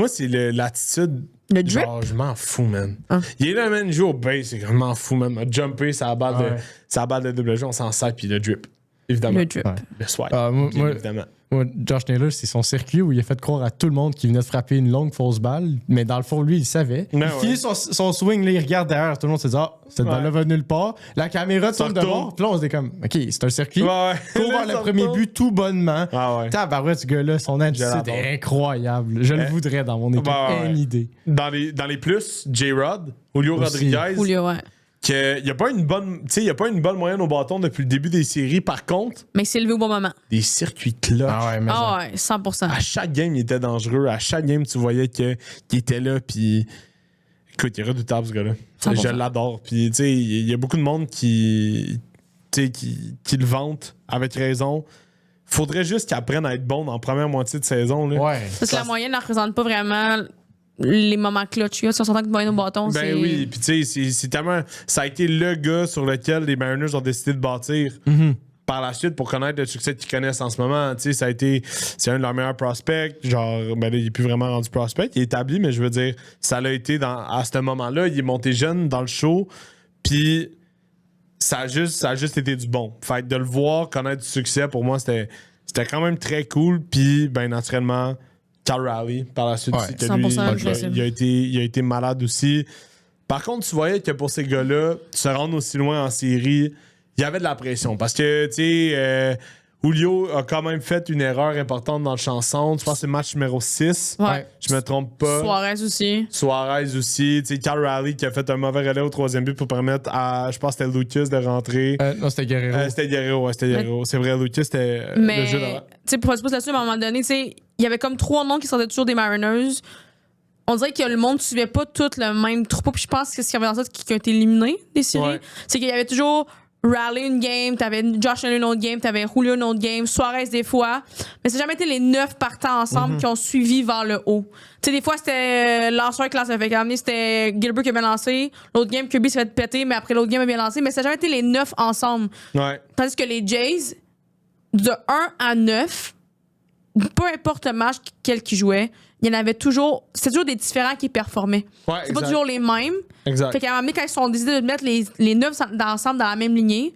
c'est l'attitude. Le drip? Genre, je m'en fous, man. Hein? Il est là, man, il joue au base, c'est comme, je m'en fous, man. M'a jumpé, ça a balle Ouais. de double jeu, on s'en sert, puis le drip. Évidemment. Le drip. Ouais. Le swipe. Moi, bien évidemment. Moi, Josh Naylor, c'est son circuit où il a fait croire à tout le monde qu'il venait de frapper une longue fausse balle, mais dans le fond, lui, il savait. Ouais, Il finit son swing, là, il regarde derrière, tout le monde se dit « Ah, cette balle-là va nulle part. » La caméra tourne de retourne. bord, puis là, on se dit comme « OK, c'est un circuit. Ouais, ouais. Court Là, vers le ça premier retourne. but tout bonnement. Ah ouais. Tabarouette, ce gars-là, son attitude l'adore. est incroyable. Je le voudrais dans mon équipe. Ouais, ouais. Une idée. Dans les plus, J-Rod, Julio Aussi. Rodriguez, Julio, ouais. qu'il n'y a pas une bonne, tu sais, il y a pas une bonne moyenne au bâton depuis le début des séries. Par contre, Mais il s'est levé au bon moment. des circuits clutch. Ah ouais, mais Ah ouais, 100%. À chaque game, il était dangereux. À chaque game, tu voyais qu'il était là. Puis, écoute, il est redoutable, ce gars-là. 100%. Je l'adore. Puis, tu sais, il y a beaucoup de monde qui le vante avec raison. Faudrait juste qu'il apprenne à être bon dans la première moitié de saison. Là. ouais. Parce que la moyenne ne représente pas vraiment les moments clutch. Si on s'entend que moyenne au bâton, c'est. Ben oui, puis tu sais, c'est tellement. Ça a été le gars sur lequel les Mariners ont décidé de bâtir par la suite pour connaître le succès qu'ils connaissent en ce moment. Tu sais, ça a été. C'est un de leurs meilleurs prospects. Genre, ben là, il est plus vraiment rendu prospect. Il est établi, mais je veux dire, ça l'a été à ce moment-là. Il est monté jeune dans le show, puis ça a juste été du bon. Fait que de le voir connaître du succès, pour moi, c'était quand même très cool. Puis, ben, naturellement. Cal Raleigh, par la suite, Ouais, aussi, que lui, 100% agressif. il a été malade aussi. Par contre, tu voyais que pour ces gars-là, se rendre aussi loin en série, il y avait de la pression. Parce que, tu sais, Julio a quand même fait une erreur importante dans le chanson. Je pense que c'est le match numéro 6. Ouais. Je me trompe pas. Suarez aussi. Suarez aussi. Tu sais, Cal Raleigh qui a fait un mauvais relais au 3e but pour permettre à, je pense que c'était Lucas de rentrer. Non, c'était Guerrero. C'était Guerrero, ouais, c'était Guerrero. C'est vrai, Lucas, c'était Mais, le jeu tu d'avant. sais, pour se poser là-dessus, à un moment donné, tu sais, il y avait comme 3 noms qui sortaient toujours des Mariners. On dirait que le monde ne suivait pas tout le même troupeau. Puis je pense que ce qu'il y avait dans ça qui a été éliminé des séries, Ouais. c'est qu'il y avait toujours Raleigh une game, t'avais Josh Allen une autre game, t'avais Julio une autre game, Suarez des fois. Mais c'est jamais été les 9 partants ensemble qui ont suivi vers le haut. Tu sais, des fois, c'était lanceur classe. Fait qu'à c'était Gilbert qui a bien lancé. L'autre game, Kirby s'est fait péter, mais après l'autre game a bien lancé. Mais ça n'a jamais été les 9 ensemble. Ouais. Tandis que les Jays, de 1 à 9, peu importe le match quel qu'ils jouaient, il y en avait toujours. C'était toujours des différents qui performaient. Ouais, C'est pas exact. toujours les mêmes. Exact. Fait qu'à un moment donné, quand ils sont décidés de mettre les 9 ensemble dans la même lignée,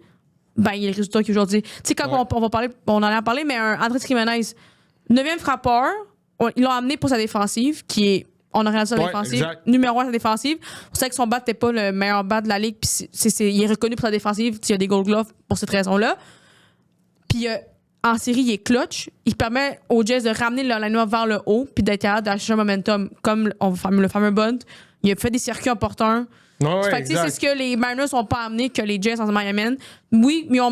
ben, il y a le résultat qu'il y a aujourd'hui. Tu sais, quand Ouais. on va parler, on en a parlé, mais un Andrés Jiménez, 9e frappeur, ils l'ont amené pour sa défensive, qui est. On a regardé sa Ouais, défensive. exact. Numéro 1 sa défensive. On sait que son bat n'était pas le meilleur bat de la ligue, puis il est reconnu pour sa défensive. Il y a des Gold Gloves pour cette raison-là. Puis en série, il est clutch. Il permet aux Jazz de ramener le line-up vers le haut, puis d'être capable d'acheter un momentum, comme le fameux bunt. Il a fait des circuits opportuns. Ouais, Fait que, tu sais, exact. c'est ce que les Mariners n'ont pas amené que les Jazz en ce moment y amènent. Oui, ils ont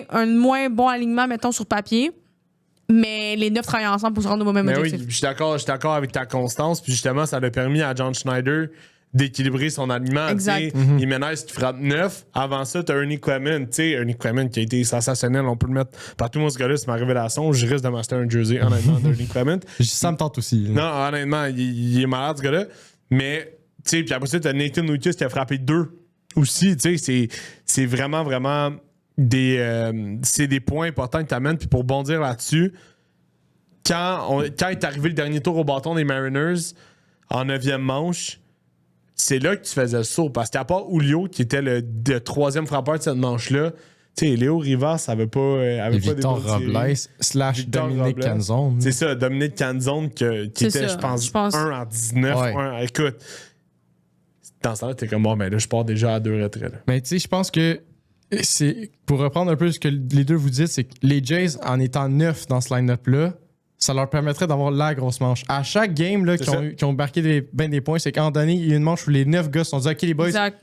un moins bon alignement, mettons, sur papier. Mais les 9 travaillent ensemble pour se rendre au même Mais objectif. oui, je suis d'accord avec ta constance. Puis justement, ça a permis à John Schneider d'équilibrer son alignement. Exact. Tu sais, Jimenez qui frappe 9. Avant ça, t'as Ernie Clement. Tu sais, Ernie Clement qui a été sensationnel. On peut le mettre partout. Moi, ce gars-là, c'est ma révélation. Je risque de m'acheter un jersey, honnêtement, d'Ernie Clement. Ça me tente aussi. Non, honnêtement, il est malade, ce gars-là. Mais, tu sais, puis après ça, t'as Nathan Lucas qui a frappé 2 aussi. Tu sais, c'est vraiment, vraiment c'est des points importants que t'amènes. Puis pour bondir là-dessus, quand est arrivé le dernier tour au bâton des Mariners en 9e manche, c'est là que tu faisais le saut. Parce qu'à part Julio, qui était le 3e frappeur de cette manche-là, tu sais, Léo Rivas avait pas. Et Victor Robles / Victor Dominique Robles. Canzone. C'est ça, Dominique Canzone qui C'est était, ça, je pense, 1 en 19. Ouais. Écoute, dans ce temps-là, t'es comme, bon, mais là, je pars déjà à 2 retraits. Là. Mais tu sais, je pense que c'est pour reprendre un peu ce que les deux vous dites, c'est que les Jays, en étant 9 dans ce line-up-là, ça leur permettrait d'avoir la grosse manche. À chaque game là, qui ont marqué des points, c'est qu'à un moment donné, il y a une manche où les 9 gars se sont dit OK, les boys, Exact.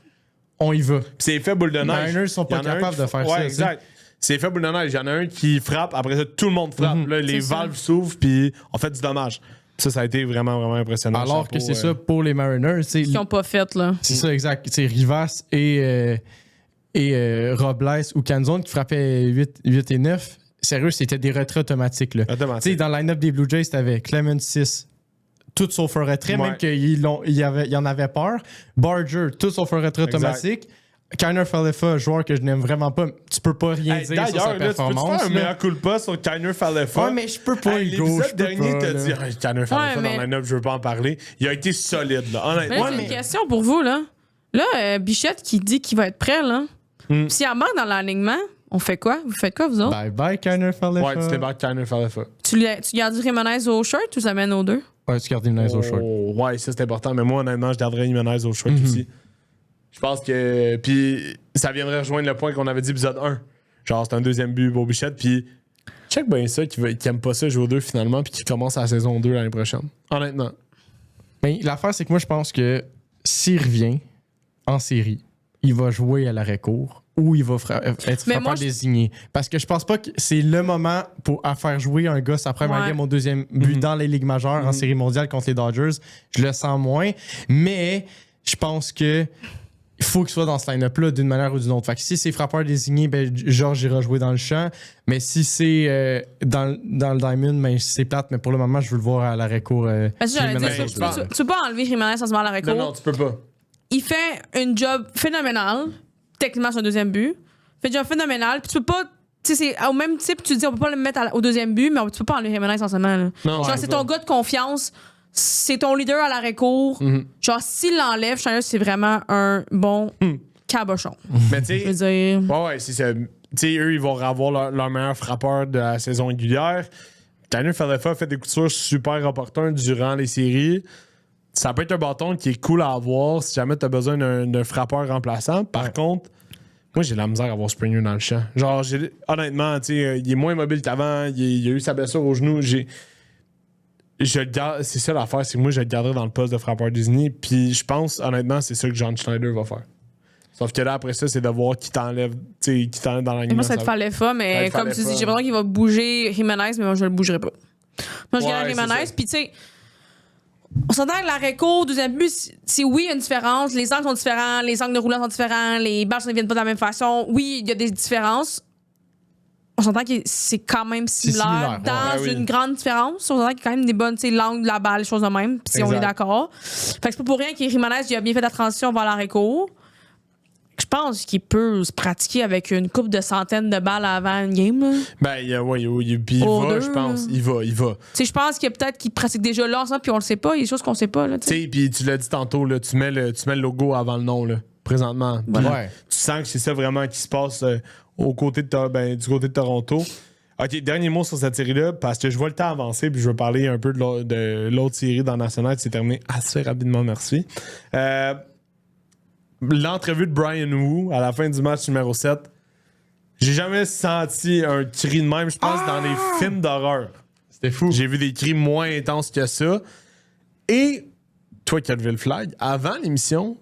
on y va. Puis c'est effet boule de Les neige. Mariners sont pas Il y en a un capables qui- de faire ouais, ça. exact. C'est effet boule de neige. Il y en a un qui frappe, après ça, tout le monde frappe. Là, les C'est ça. valves s'ouvrent, puis on fait du dommage. Ça a été vraiment, vraiment impressionnant. Alors Chapeau, que c'est ça pour les Mariners. Qu'ils n'ont pas fait, là. C'est ça, exact. C'est Rivas et Robles ou Canzone qui frappaient 8 et 9. Sérieux, c'était des retraits automatiques. Là. Automatique. Tu sais, dans le line-up des Blue Jays, t'avais Clement 6, tout sauf un retrait, Ouais. même qu'il en avait peur. Barger, tout sauf un retrait Exact. automatique. Kiner Falefa, joueur que je n'aime vraiment pas, tu peux pas rien Hey, dire sur sa d'ailleurs, là, tu peux performance. faire un là. meilleur culpa sur Kiner Falefa. Ouais, mais je peux pas, Hey, Hugo, l'épisode je peux dernier, pas, t'as là. dit Kiner Falefa Ouais, dans mais- le line-up, je veux pas en parler. Il a été solide, là. Honnêtement. Mais là, j'ai une question pour vous, là. Là, Bichette qui dit qu'il va être prêt, là. S'il en manque dans l'alignement, on fait quoi? Vous faites quoi, vous autres? Bye bye, Kiner Falefa. Ouais, tu débarques Kiner Falefa. Tu gardes Jiménez au shirt ou tu l'amènes aux deux? Ouais, tu gardes Jimenez au short. Oh, ouais, ça c'est important. Mais moi, honnêtement, je garderais Jimenez au short aussi. Je pense que. Puis ça viendrait rejoindre le point qu'on avait dit épisode 1. Genre, c'est un deuxième but, Beau Bichette. Puis check bien ça, qui aime pas ça jouer aux deux finalement, puis qui commence la saison 2 l'année prochaine. Honnêtement. Mais l'affaire, c'est que moi, je pense que s'il revient en série, il va jouer à l'arrêt-court ou il va être frappeur désigné. Parce que je pense pas que c'est le moment à faire jouer un gars sa première game au deuxième but dans les ligues majeures en série mondiale contre les Dodgers. Je le sens moins. Mais je pense que il faut qu'il soit dans ce line-up-là d'une manière ou d'une autre. Fait que si c'est frappeur désigné, ben Georges ira jouer dans le champ. Mais si c'est dans le Diamond, ben c'est plate. Mais pour le moment, je veux le voir à l'arrêt-court. Tu peux pas enlever Jiménez sans se voir à l'arrêt-court. Non, tu peux pas. Il fait un job phénoménal. Techniquement, c'est un deuxième but. Il fait un job phénoménal. Puis tu peux pas... Tu sais, c'est au même type, tu dis on peut pas le mettre au deuxième but, mais tu peux pas enlever Jiménez en ce moment. Là. Non, genre, c'est ton gars de confiance. C'est ton leader à l'arrêt-court. Genre, s'il l'enlève, c'est vraiment un bon cabochon. Mais tu sais, je veux dire... ouais, c'est ça. Tu sais, eux, ils vont avoir leur meilleur frappeur de la saison régulière. Tanner Falefa fait des coutures super opportunes durant les séries. Ça peut être un bâton qui est cool à avoir si jamais t'as besoin d'un frappeur remplaçant. Par contre, moi, j'ai de la misère à avoir Springer dans le champ. Genre, honnêtement, tu sais, il est moins mobile qu'avant. Il a eu sa blessure au genou. Je le garde, c'est ça l'affaire, c'est que moi je le garderai dans le poste de frappeur désigné. Puis je pense, honnêtement, c'est ça que John Schneider va faire. Sauf que là, après ça, c'est de voir qui t'enlève dans la moi, ça te fallait pas, mais comme tu dis, j'ai l'impression qu'il va bouger Jiménez, mais moi, je le bougerai pas. Moi, je garde Jiménez, puis tu sais, on s'entend que l'arrêt-court, deuxième but, c'est oui, il y a une différence. Les angles sont différents, les angles de roulant sont différents, les balles ne viennent pas de la même façon. Oui, il y a des différences. On s'entend que c'est quand même similaire dans une grande différence. On s'entend qu'il y a quand même des bonnes, tu sais, l'angle de la balle, les choses de même. Puis si on est d'accord. Fait que c'est pas pour rien que Jiménez il a bien fait la transition vers l'arrêt-court. Je pense qu'il peut se pratiquer avec une couple de centaines de balles avant une game. Là. Ben, il va, je pense. Il va. Tu sais, je pense qu'il y a peut-être qu'il pratique déjà là, puis on le sait pas. Il y a des choses qu'on sait pas. Tu sais, puis tu l'as dit tantôt, là, tu mets le logo avant le nom, là, présentement. Ouais. Tu sens que c'est ça vraiment qui se passe du côté de Toronto. OK, dernier mot sur cette série-là, parce que je vois le temps avancer, puis je veux parler un peu de l'autre série dans la National qui s'est terminée assez rapidement, merci. L'entrevue de Brian Wu à la fin du match numéro 7, j'ai jamais senti un cri de même, je pense, dans les films d'horreur. C'était fou. J'ai vu des cris moins intenses que ça. Et toi qui as levé le flag, avant l'émission,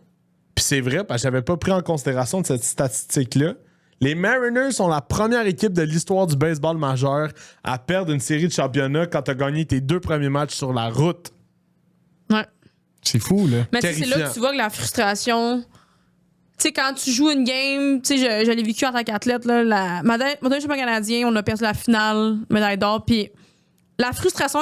puis c'est vrai, parce que j'avais pas pris en considération de cette statistique-là, les Mariners sont la première équipe de l'histoire du baseball majeur à perdre une série de championnats quand t'as gagné tes 2 premiers matchs sur la route. Ouais. C'est fou, là. Mais c'est là que tu vois que la frustration... Tu sais, quand tu joues une game, tu sais, je l'ai vécu en tant qu'athlète, là, mon dernier champion canadien, on a perdu la finale, médaille d'or, puis la frustration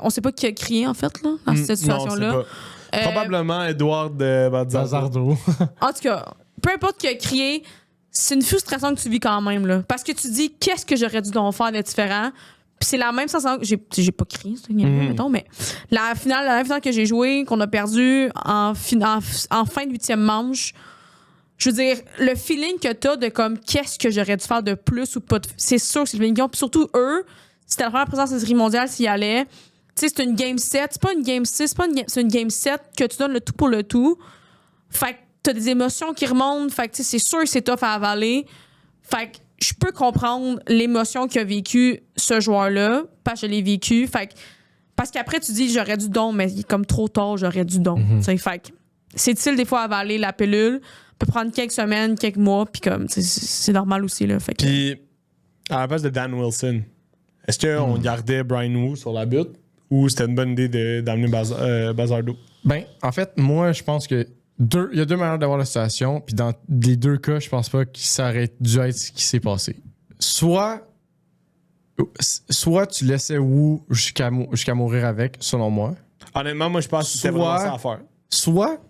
on sait pas qui a crié, en fait, là, dans cette situation-là. Non, c'est pas. Probablement Edouard Bazardo. En tout cas, peu importe qui a crié, c'est une frustration que tu vis quand même, là. Parce que tu dis, qu'est-ce que j'aurais dû donc faire de différent? Puis c'est la même sensation que j'ai pas crié, c'est mettons, mais la finale que j'ai jouée, qu'on a perdu en fin de 8e manche, je veux dire, le feeling que t'as de comme qu'est-ce que j'aurais dû faire de plus ou pas, c'est sûr que c'est le feeling qu'ils ont. Puis surtout, eux, c'était la première présence de la série mondiale s'ils y allaient. Tu sais, c'est une game 7, c'est pas une game 6, c'est une game 7 que tu donnes le tout pour le tout. Fait que t'as des émotions qui remontent. Fait que c'est sûr que c'est tough à avaler. Fait que je peux comprendre l'émotion qu'a vécu ce joueur-là, parce que je l'ai vécu. Fait que, parce qu'après, tu dis j'aurais dû don, mais comme trop tard, j'aurais dû don. Fait que c'est difficile des fois à avaler la pilule. Peut prendre quelques semaines, quelques mois, puis comme, c'est normal aussi, là. Puis, à la place de Dan Wilson, est-ce qu'on gardait Brian Wu sur la butte ou c'était une bonne idée d'amener Bazardo? Ben, en fait, moi, je pense que il y a 2 manières d'avoir la situation, puis dans les 2 cas, je pense pas que ça aurait dû être ce qui s'est passé. Soit tu laissais Wu jusqu'à mourir avec, selon moi. Honnêtement, moi, je pense que c'était vraiment ça à faire. Soit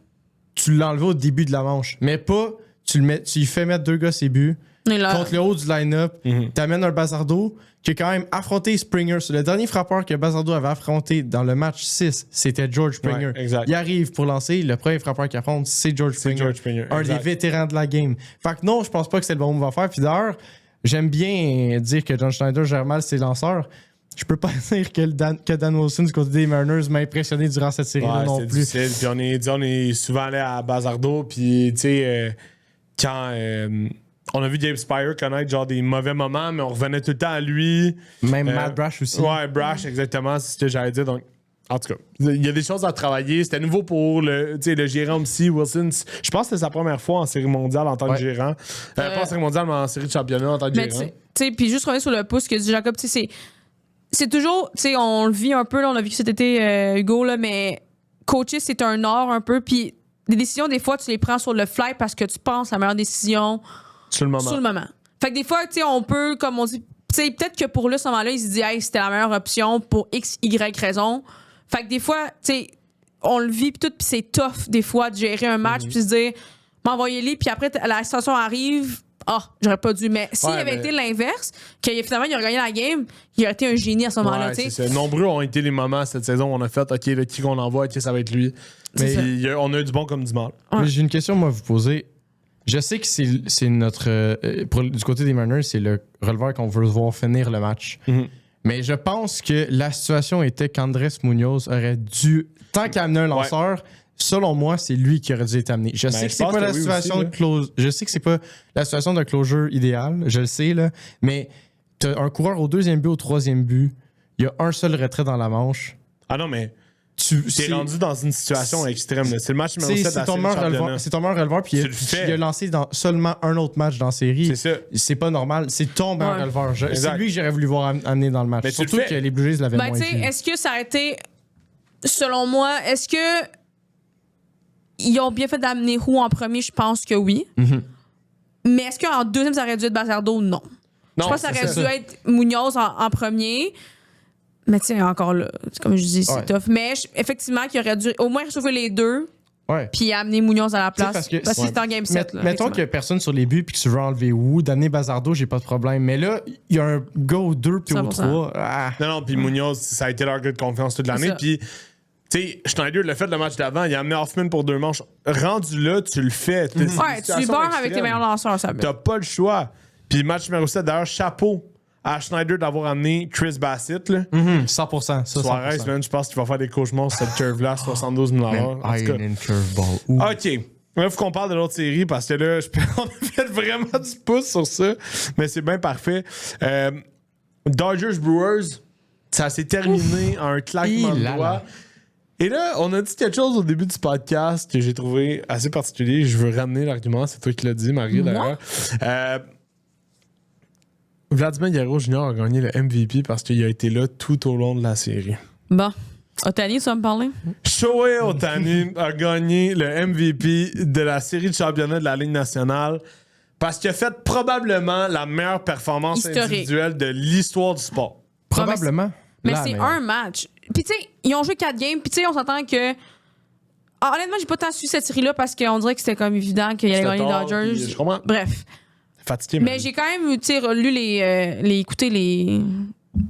tu l'enlevais au début de la manche, mais pas tu lui fais mettre 2 gars ses buts contre le haut du line-up, t'amènes un Bazardo qui a quand même affronté Springer. C'est le dernier frappeur que Bazardo avait affronté dans le match 6, c'était George Springer. Ouais, il arrive pour lancer, le premier frappeur qu'il affronte, c'est George Springer. Un des vétérans de la game. Fait que non, je pense pas que c'est le bon move à faire. Puis d'ailleurs, j'aime bien dire que John Schneider gère mal ses lanceurs. Je peux pas dire que Dan Wilson du côté des Mariners m'a impressionné durant cette série-là non plus. Puis on est souvent allé à Bazardo, puis tu sais, quand on a vu Gabe Spire connaître genre des mauvais moments, mais on revenait tout le temps à lui. Même Matt Brash aussi. Ouais, Brash, exactement, c'est ce que j'allais dire. Donc, En tout cas, il y a des choses à travailler. C'était nouveau pour le gérant aussi, Wilson. Je pense que c'était sa première fois en série mondiale en tant que gérant. Pas en série mondiale, mais en série de championnat en tant que gérant. Puis juste revenir sur le pouce que dit Jacob, c'est toujours, on le vit un peu, là, on l'a vécu cet été, Hugo, là, mais coacher, c'est un art un peu. Puis des décisions, des fois, tu les prends sur le fly parce que tu penses à la meilleure décision sur le moment. Fait que des fois, on peut, comme on dit, peut-être que pour lui, à ce moment-là, il se dit, hey, c'était la meilleure option pour X, Y raison. Fait que des fois, on le vit pis tout, pis c'est tough des fois de gérer un match puis se dire m'envoyer-les, puis après la situation arrive, j'aurais pas dû. Mais s'il avait été l'inverse, finalement il aurait gagné la game, il aurait été un génie à ce moment-là. C'est ça. Nombreux ont été les moments cette saison où on a fait OK, là, qui qu'on envoie, OK, ça va être lui. Mais on a eu du bon comme du mal. Ouais. J'ai une question moi à vous poser. Je sais que c'est notre du côté des Mariners, c'est le releveur qu'on veut voir finir le match. Mais je pense que la situation était qu'Andrés Munoz aurait dû, tant qu'amener un lanceur, selon moi, c'est lui qui aurait dû être amené. Je sais que c'est pas la situation de close. Je sais que c'est pas la situation de closure idéale, je le sais, là. Mais t'as un coureur au 2e but, au 3e but, il y a un seul retrait dans la manche. Ah non, mais t'es rendu dans une situation extrême. Là. C'est le match numéro 7 de la série championnat. C'est ton meilleur releveur, puis il a lancé dans seulement un autre match dans la série. C'est ça. C'est pas normal. C'est ton meilleur releveur. C'est lui que j'aurais voulu voir amener dans le match. Mais surtout que les Blue Jays l'avaient moins vu. Est-ce que ça a été, selon moi, est-ce que ils ont bien fait d'amener Roux en premier? Je pense que oui. Mais est-ce qu'en deuxième, ça aurait dû être Bazardo? Non. Je pense que ça aurait dû être Munoz en premier. Mais tu sais, encore là, comme je dis, c'est tough. Mais effectivement, qu'il aurait dû au moins réchauffer les deux, puis amener Munoz à la place. Parce que c'est en game 7. Mettons qu'il y a personne sur les buts puis que tu veux enlever Wu, d'amener Bazardo, j'ai pas de problème. Mais là, il y a un gars au 2 puis au 3. Non, puis Munoz, ça a été leur gars de confiance toute l'année. Puis, tu sais, Schneider l'a fait le match d'avant, il a amené Hoffman pour 2 manches. Rendu là, tu le fais. Tu barres avec tes meilleurs lanceurs, ça. T'as pas le choix. Puis, match numéro 7, d'ailleurs, chapeau à Schneider d'avoir amené Chris Bassett. Là. 100%. Suarez, man, je pense qu'il va faire des cauchemars sur cette curve-là, 72 000 $. OK. Là, il faut qu'on parle de l'autre série parce que là, on a fait vraiment du pouce sur ça. Mais c'est bien parfait. Dodgers Brewers, ça s'est terminé en un claquement de doigts. Et là, on a dit quelque chose au début du podcast que j'ai trouvé assez particulier. Je veux ramener l'argument. C'est toi qui l'as dit, Marie, d'ailleurs. Vladimir Guerrero Jr. a gagné le MVP parce qu'il a été là tout au long de la série. Bon. Ohtani, tu vas me parler? Shohei Ohtani a gagné le MVP de la série de championnat de la Ligue nationale parce qu'il a fait probablement la meilleure performance individuelle de l'histoire du sport. Probablement. Mais c'est un match. Puis tu sais, ils ont joué 4 games. Puis tu sais, on s'entend que... honnêtement, j'ai pas tant su cette série-là parce qu'on dirait que c'était comme évident qu'il allait gagner les Dodgers. Je comprends. Bref. Fatigué, mais j'ai quand même relu écouté les.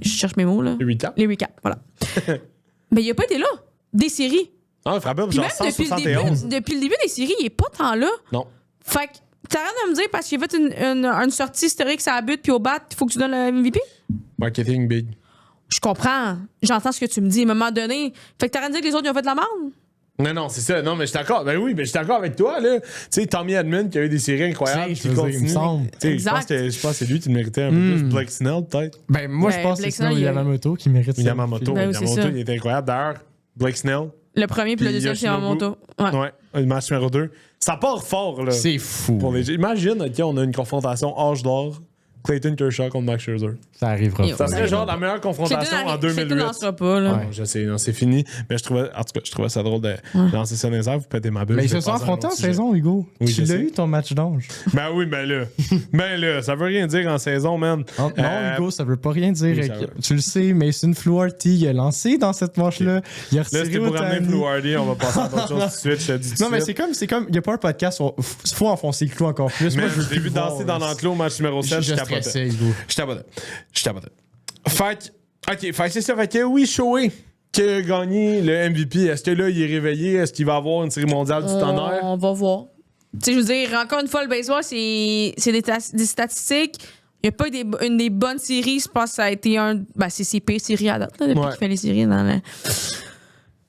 Je cherche mes mots, là. Les recaps. Les recaps, voilà. Mais il a pas été là. Des séries. Ah, frappable, genre 171. Depuis le début des séries, il est pas tant là. Non. Fait que t'arrêtes de me dire parce qu'il a fait une sortie historique, ça bute, puis au bat, il faut que tu donnes le MVP? Marketing big. Je comprends. J'entends ce que tu me dis. À un moment donné. Fait que t'arrêtes de dire que les autres, ils ont fait de la merde? Non, c'est ça. Non, mais je suis d'accord. Ben oui, mais je suis d'accord avec toi, là. Tu sais, Tommy Edman qui a eu des séries incroyables. Il me semble. Je pense que c'est lui qui le méritait un peu plus. Blake Snell, peut-être. Ben, moi, je pense que c'est Yamamoto qui mérite ça. Yamamoto, il est incroyable. D'ailleurs, Blake Snell. Le premier puis le deuxième, c'est Yamamoto. Ouais, le match numéro 2. Ça part fort, là. C'est fou. Imagine, OK, on a une confrontation âge d'or. Clayton Kershaw contre Max Scherzer. Ça arrivera. Ça serait genre la meilleure confrontation en 2008. Pas, là. Ouais, je sais, non, c'est fini. Mais je trouvais ça drôle de lancer ça dans les airs. Vous pétez ma bulle. Mais ils se sont affrontés en saison, Hugo. Oui, tu l'as eu ton match d'ange. Ben oui, ben là, ça veut rien dire en saison, man. Non, Hugo, ça veut pas rien dire. Oui, tu le sais, Mason Fluharty, il a lancé dans cette manche-là. Il a retiré. Là, c'était pour ramener Fluharty. On va passer à d'autres choses tout de suite. Je te dis. Non, mais c'est comme, il n'y a pas un podcast, il faut enfoncer le clou encore plus. Moi, je l'ai vu danser dans l'enclos au match numéro 7. Je tapotais. Fait c'est ça. Fait que oui, Shohei qui a gagné le MVP. Est-ce que là, il est réveillé? Est-ce qu'il va avoir une série mondiale du tonnerre? On va voir. Tu sais, je veux dire, encore une fois, le baseball, c'est des statistiques. Il n'y a pas une des bonnes séries. Je pense que ça a été c'est ses pires séries à date, là, depuis qu'il fait les séries dans le...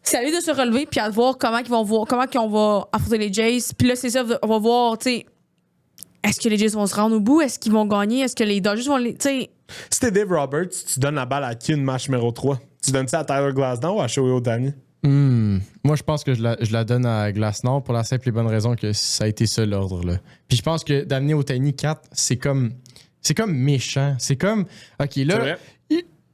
C'est à lui de se relever puis à voir comment on va affronter les Jays. Puis là, c'est ça, on va voir, tu sais... Est-ce que les Jays vont se rendre au bout? Est-ce qu'ils vont gagner? Est-ce que les Dodgers vont les... T'sais... Si t'es Dave Roberts, tu donnes la balle à qui une match numéro 3? Tu donnes ça à Tyler Glasnow ou à Shohei Ohtani? Moi, je pense que je la donne à Glasnow pour la simple et bonne raison que ça a été ça l'ordre. Là. Puis je pense que d'amener Ohtani 4, c'est comme méchant. C'est comme, OK, là,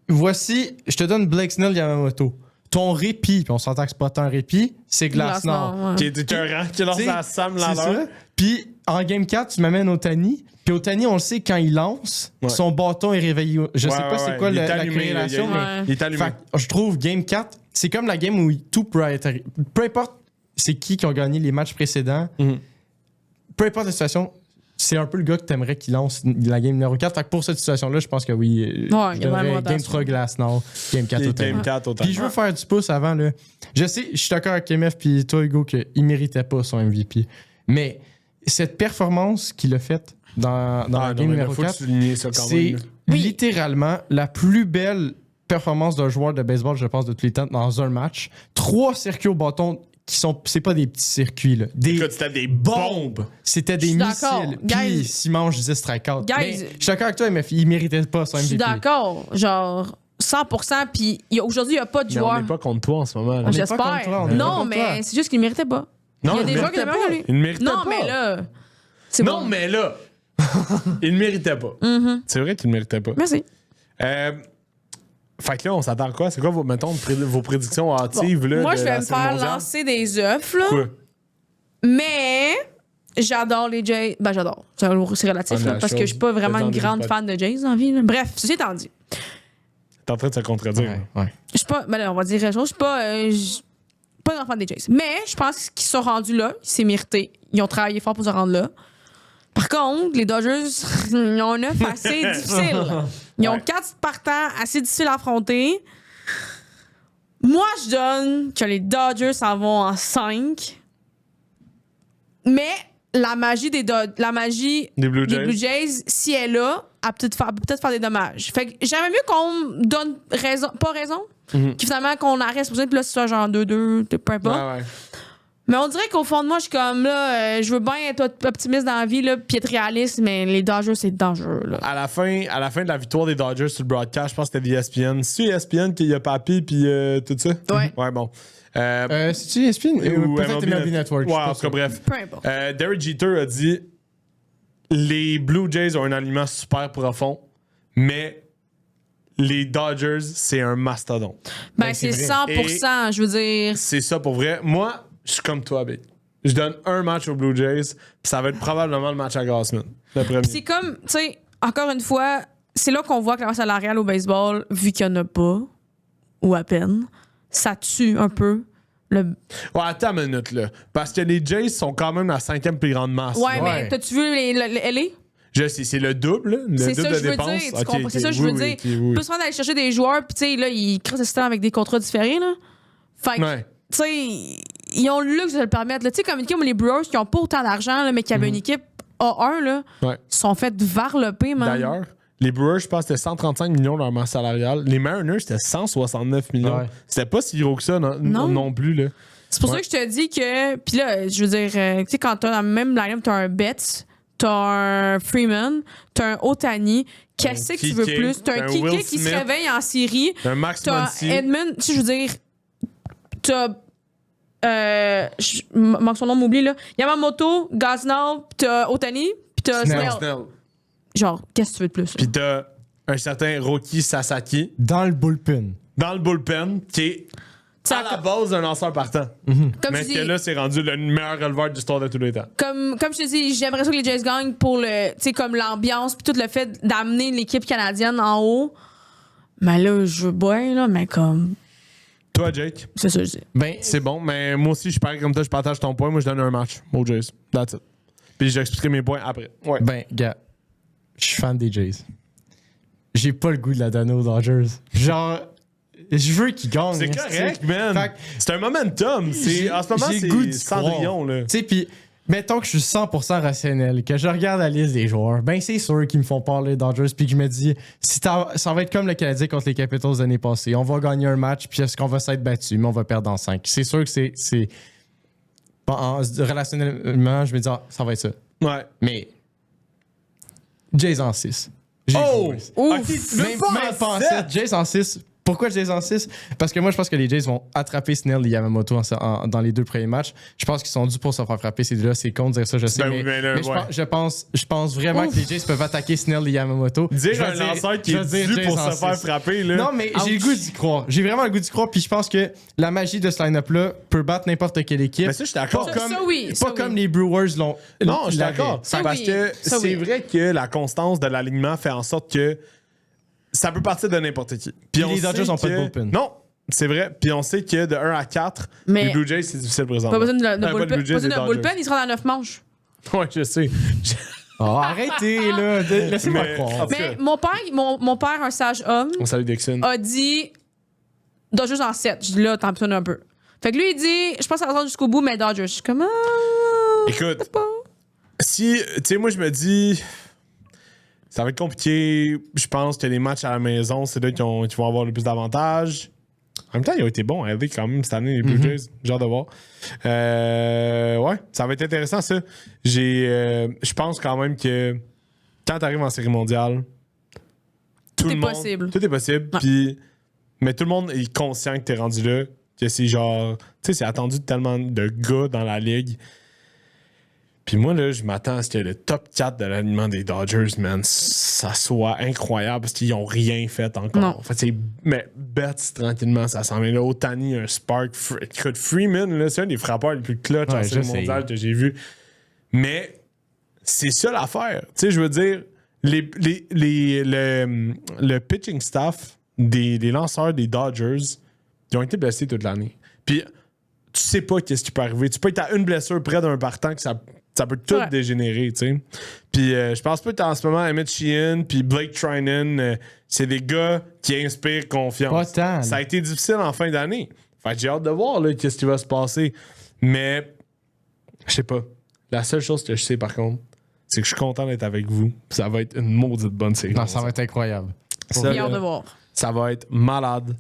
voici, je te donne Blake Snell Yamamoto. Ton répit, puis on s'entend que c'est pas tant un répit, c'est Glasnow. Ouais. Qui est écœurant, qui lance à Sam C'est Lander. ça. Puis en Game 4, tu m'amènes Ohtani. Puis Ohtani, on le sait, quand il lance, son bâton est réveillé. Je sais pas c'est quoi Il est la allumé, corrélation, mais il est allumé. fait que je trouve Game 4, c'est comme la game où tout peut être. Peu importe c'est qui ont gagné les matchs précédents, peu importe la situation, c'est un peu le gars que t'aimerais qu'il lance la game numéro 4. Fait que pour cette situation-là, je pense que oui. Je donnerais Game 3 Glasnow, Game 4 Ohtani. Game 4 Ohtani. Puis je veux faire du pouce avant. Là. Je sais, je suis d'accord avec MF puis toi, Hugo, qu'il méritait pas son MVP. Mais cette performance qu'il a faite dans la game numéro 4, c'est littéralement la plus belle performance d'un joueur de baseball, je pense, de tous les temps dans un match. 3 circuits au bâton qui sont... C'est pas des petits circuits, là. C'était des bombes! C'était des missiles. Puis s'il mange 10 strikeouts. Mais je suis d'accord avec toi, MF, il méritait pas son MVP. Je suis d'accord. Genre... 100%, puis aujourd'hui, il n'y a pas de joueur. On n'est pas contre toi en ce moment. J'espère. Non, mais c'est juste qu'il ne méritait pas. Non, il y a des joueurs qui le méritent lui. Il ne méritait pas. Non, mais là. Non, mais là. Il ne méritait pas. C'est vrai qu'il ne méritait pas. Merci. Fait que là, on s'attend à quoi? C'est quoi, mettons, vos prédictions hâtives? Là, moi, de je vais la me Série faire mondiale? lancer des œufs, là. Quoi? Mais j'adore les Jays. Ben, j'adore. C'est relatif, là, parce que je suis pas vraiment une grande fan de Jays en vie. Là. Bref, ceci étant dit. T'es en train de se contredire. Ouais. Je suis pas. Ben là, on va dire la chose. Je suis pas une grande fan des Jays. Mais je pense qu'ils sont rendus là. C'est mérité. Ils ont travaillé fort pour se rendre là. Par contre, les Dodgers, ils ont un œuf assez difficile. Ils ont 4 partants assez difficiles à affronter. Moi, je donne que les Dodgers s'en vont en 5. Mais la magie des Blue Jays, si elle est là, elle peut peut-être faire des dommages. Fait que j'aimerais mieux qu'on me donne raison, pas raison, que finalement qu'on arrête pour ça, puis là, c'est ça, genre 2-2, peu importe. Ouais. Mais on dirait qu'au fond de moi, je suis comme là, je veux bien être optimiste dans la vie, là, puis être réaliste, mais les Dodgers, c'est dangereux. Là. À la fin de la victoire des Dodgers sur le broadcast, je pense que c'était ESPN. C'est ESPN qu'il y a Papi puis tout ça? Ouais. Ouais, bon. C'est-tu ESPN? Ou Peut-être MLB Network. Ouais, en tout cas, bref. Peu importe. Derek Jeter a dit les Blue Jays ont un aliment super profond, mais les Dodgers, c'est un mastodonte. Ben, c'est 100%, je veux dire. C'est ça pour vrai. Moi, je suis comme toi, Big. Je donne un match aux Blue Jays, puis ça va être probablement le match à Gausman. Le premier. C'est comme, tu sais, encore une fois, c'est là qu'on voit que la masse salariale au baseball, vu qu'il n'y en a pas, ou à peine, ça tue un peu le. Ouais, attends une minute, là. Parce que les Jays sont quand même la 5e plus grande masse. Ouais, là. mais t'as-tu vu les LA? Je sais, c'est le double, là. Le C'est double ça que de je veux dépenses. dire. Tu Ok, comprends? ok. C'est ça que je veux dire. Oui. Plus souvent d'aller chercher des joueurs, puis tu sais, là, ils créent ce système avec des contrats différés, là. Fait que, Ouais. tu sais, ils ont le luxe de le permettre. Tu sais, comme une équipe comme les Brewers qui ont pas autant d'argent, là, mais qui avaient une équipe A1, là, Ouais. sont faites varloper, man. D'ailleurs, les Brewers, je pense que c'était 135 millions leur masse salariale. Les Mariners, c'était 169 millions. Ouais. C'était pas si gros que ça non plus, là. C'est pour ça que je te dis que. Puis là, je veux dire, tu sais, quand t'as dans la même line-up, t'as un Betts, t'as un Freeman, t'as un Ohtani. Qu'est-ce que tu veux Kike, plus? T'as un Will Kike qui se Smith, réveille en série. un Max T'as Muncy. Edmund, tu sais, je veux dire, t'as. Manque son nom, m'oublie, là. Yamamoto, Gaznow, pis t'as Ohtani, pis t'as Snell. Snell. Genre, qu'est-ce que tu veux de plus? Puis t'as un certain Roki Sasaki Dans le bullpen. dans le bullpen qui est à la base d'un lanceur partant. Comme Mais je dis, que là, c'est rendu le meilleur releveur de l'histoire de tous les temps. comme je te dis, j'aimerais ça que les Jays gagnent pour le, tu sais, comme l'ambiance puis tout le fait d'amener l'équipe canadienne en haut. Mais là, je veux bien, là, mais comme, Toi, Jake, c'est ça que je dis. Ben, c'est bon, mais moi aussi, je parie comme toi, je partage ton point. Moi, je donne un match aux Jays. That's it. Puis j'expliquerai mes points après. Ouais. Ben, gars, je suis fan des Jays. J'ai pas le goût de la donner aux Dodgers. Genre, je veux qu'ils gagnent. C'est correct, man. Fait que- C'est un momentum. En ce moment, j'ai le goût d'y c'est Cendrillon, là. Tu sais, puis mettons que je suis 100% rationnel, que je regarde la liste des joueurs, ben c'est sûr qu'ils me font parler les Dodgers, puis que je me dis, ça va être comme le Canadien contre les Capitals l'année passée. On va gagner un match, puis est-ce qu'on va s'être battu, mais on va perdre en 5. C'est sûr que c'est relationnellement, je me dis, ça va être ça. Ouais. Mais Jays en 6. Oh! Ouf! Ok, tu veux Même pas pas en en 7. Jays en 6 Pourquoi je les en 6? Parce que moi, je pense que les Jays vont attraper Snell et Yamamoto dans les 2 premiers matchs. Je pense qu'ils sont dus pour se faire frapper. Ces deux-là, c'est con de dire ça, je sais. Ben mais oui, mais là, ouais. je pense vraiment que les Jays peuvent attaquer Snell et Yamamoto. Dire un lanceur qui est dû Jays pour en se faire 6. frapper, là. Non, mais j'ai le goût d'y croire. J'ai vraiment le goût d'y croire. Puis je pense que la magie de ce line-up-là peut battre n'importe quelle équipe. Mais ça, je suis d'accord. Ça, Comme les Brewers l'ont. Non, je suis l'avaient. d'accord. Ça, Parce oui. que Ça, c'est oui. vrai que la constance de l'alignement fait en sorte que ça peut partir de n'importe qui. Puis on les Dodgers sait ont pas de que- bullpen. Non, c'est vrai. Puis on sait que de 1 à 4, Mais- les Blue Jays, c'est difficile présentement. Pas besoin de Pas bullpen. de Blue Jays, Pas besoin les de bullpen, il sera dans 9 manches. Ouais, je sais. Oh, arrêtez, là. Laissez-moi Mais- croire. Mais mon père, un sage homme, On salue Dixon. a dit Dodgers en 7. Je dis là, t'en besoin un peu. Fait que lui, il dit je pense que ça va rendre jusqu'au bout, mais Dodgers. Je suis comme. Écoute, je sais pas. si, tu sais, moi, je me dis, ça va être compliqué. Je pense que les matchs à la maison, c'est là qui vont avoir le plus d'avantages. En même temps, ils ont été bons à LA quand même cette année, les Blue Jays. J'ai hâte de voir. Ouais, ça va être intéressant, ça. Je pense quand même que quand tu arrives en série mondiale, tout est le monde, possible. tout est possible. Ouais. Puis, mais tout le monde est conscient que t'es rendu là. Que c'est genre, tu sais, c'est attendu de tellement de gars dans la ligue. Puis moi, là, je m'attends à ce que le top 4 de l'alignement des Dodgers, man, ça soit incroyable parce qu'ils n'ont rien fait encore. Non. En fait, mais Betts, tranquillement, ça s'en vient là. Otani, un spark. Écoute, Freeman, là, c'est un des frappeurs les plus clutch en Ouais, série je sais. mondiale que j'ai vu. Mais c'est ça l'affaire. Tu sais, je veux dire, le pitching staff des lanceurs des Dodgers, ils ont été blessés toute l'année. Puis tu sais pas qu'est-ce qui peut arriver. Tu peux être à une blessure près d'un partant que ça peut tout Ouais. dégénérer, tu sais. Puis je pense pas que en ce moment, Emmett Sheehan puis Blake Trinan, c'est des gars qui inspirent confiance. Pas tant, Ça a là. été difficile en fin d'année. Fait que j'ai hâte de voir là, qu'est-ce qui va se passer. Mais je sais pas. La seule chose que je sais par contre, c'est que je suis content d'être avec vous. Ça va être une maudite bonne série. Non, ça va être incroyable. Ça, J'ai hâte là, de voir. ça va être malade.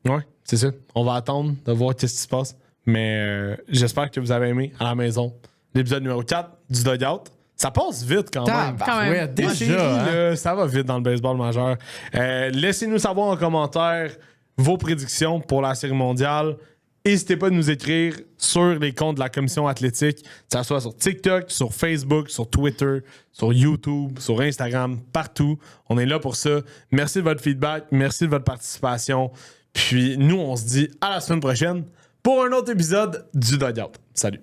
Ouais, c'est ça. On va attendre de voir qu'est-ce qui se passe. Mais j'espère que vous avez aimé à la maison l'épisode numéro 4 du Dugout. Ça passe vite quand même. Tabarouette, Des déjà, séries, hein? là, ça va vite dans le baseball majeur. Laissez-nous savoir en commentaire vos prédictions pour la série mondiale. N'hésitez pas à nous écrire sur les comptes de la commission athlétique, que ce soit sur TikTok, sur Facebook, sur Twitter, sur YouTube, sur Instagram, partout. On est là pour ça. Merci de votre feedback. Merci de votre participation. Puis nous, on se dit à la semaine prochaine pour un autre épisode du Dugout. Salut.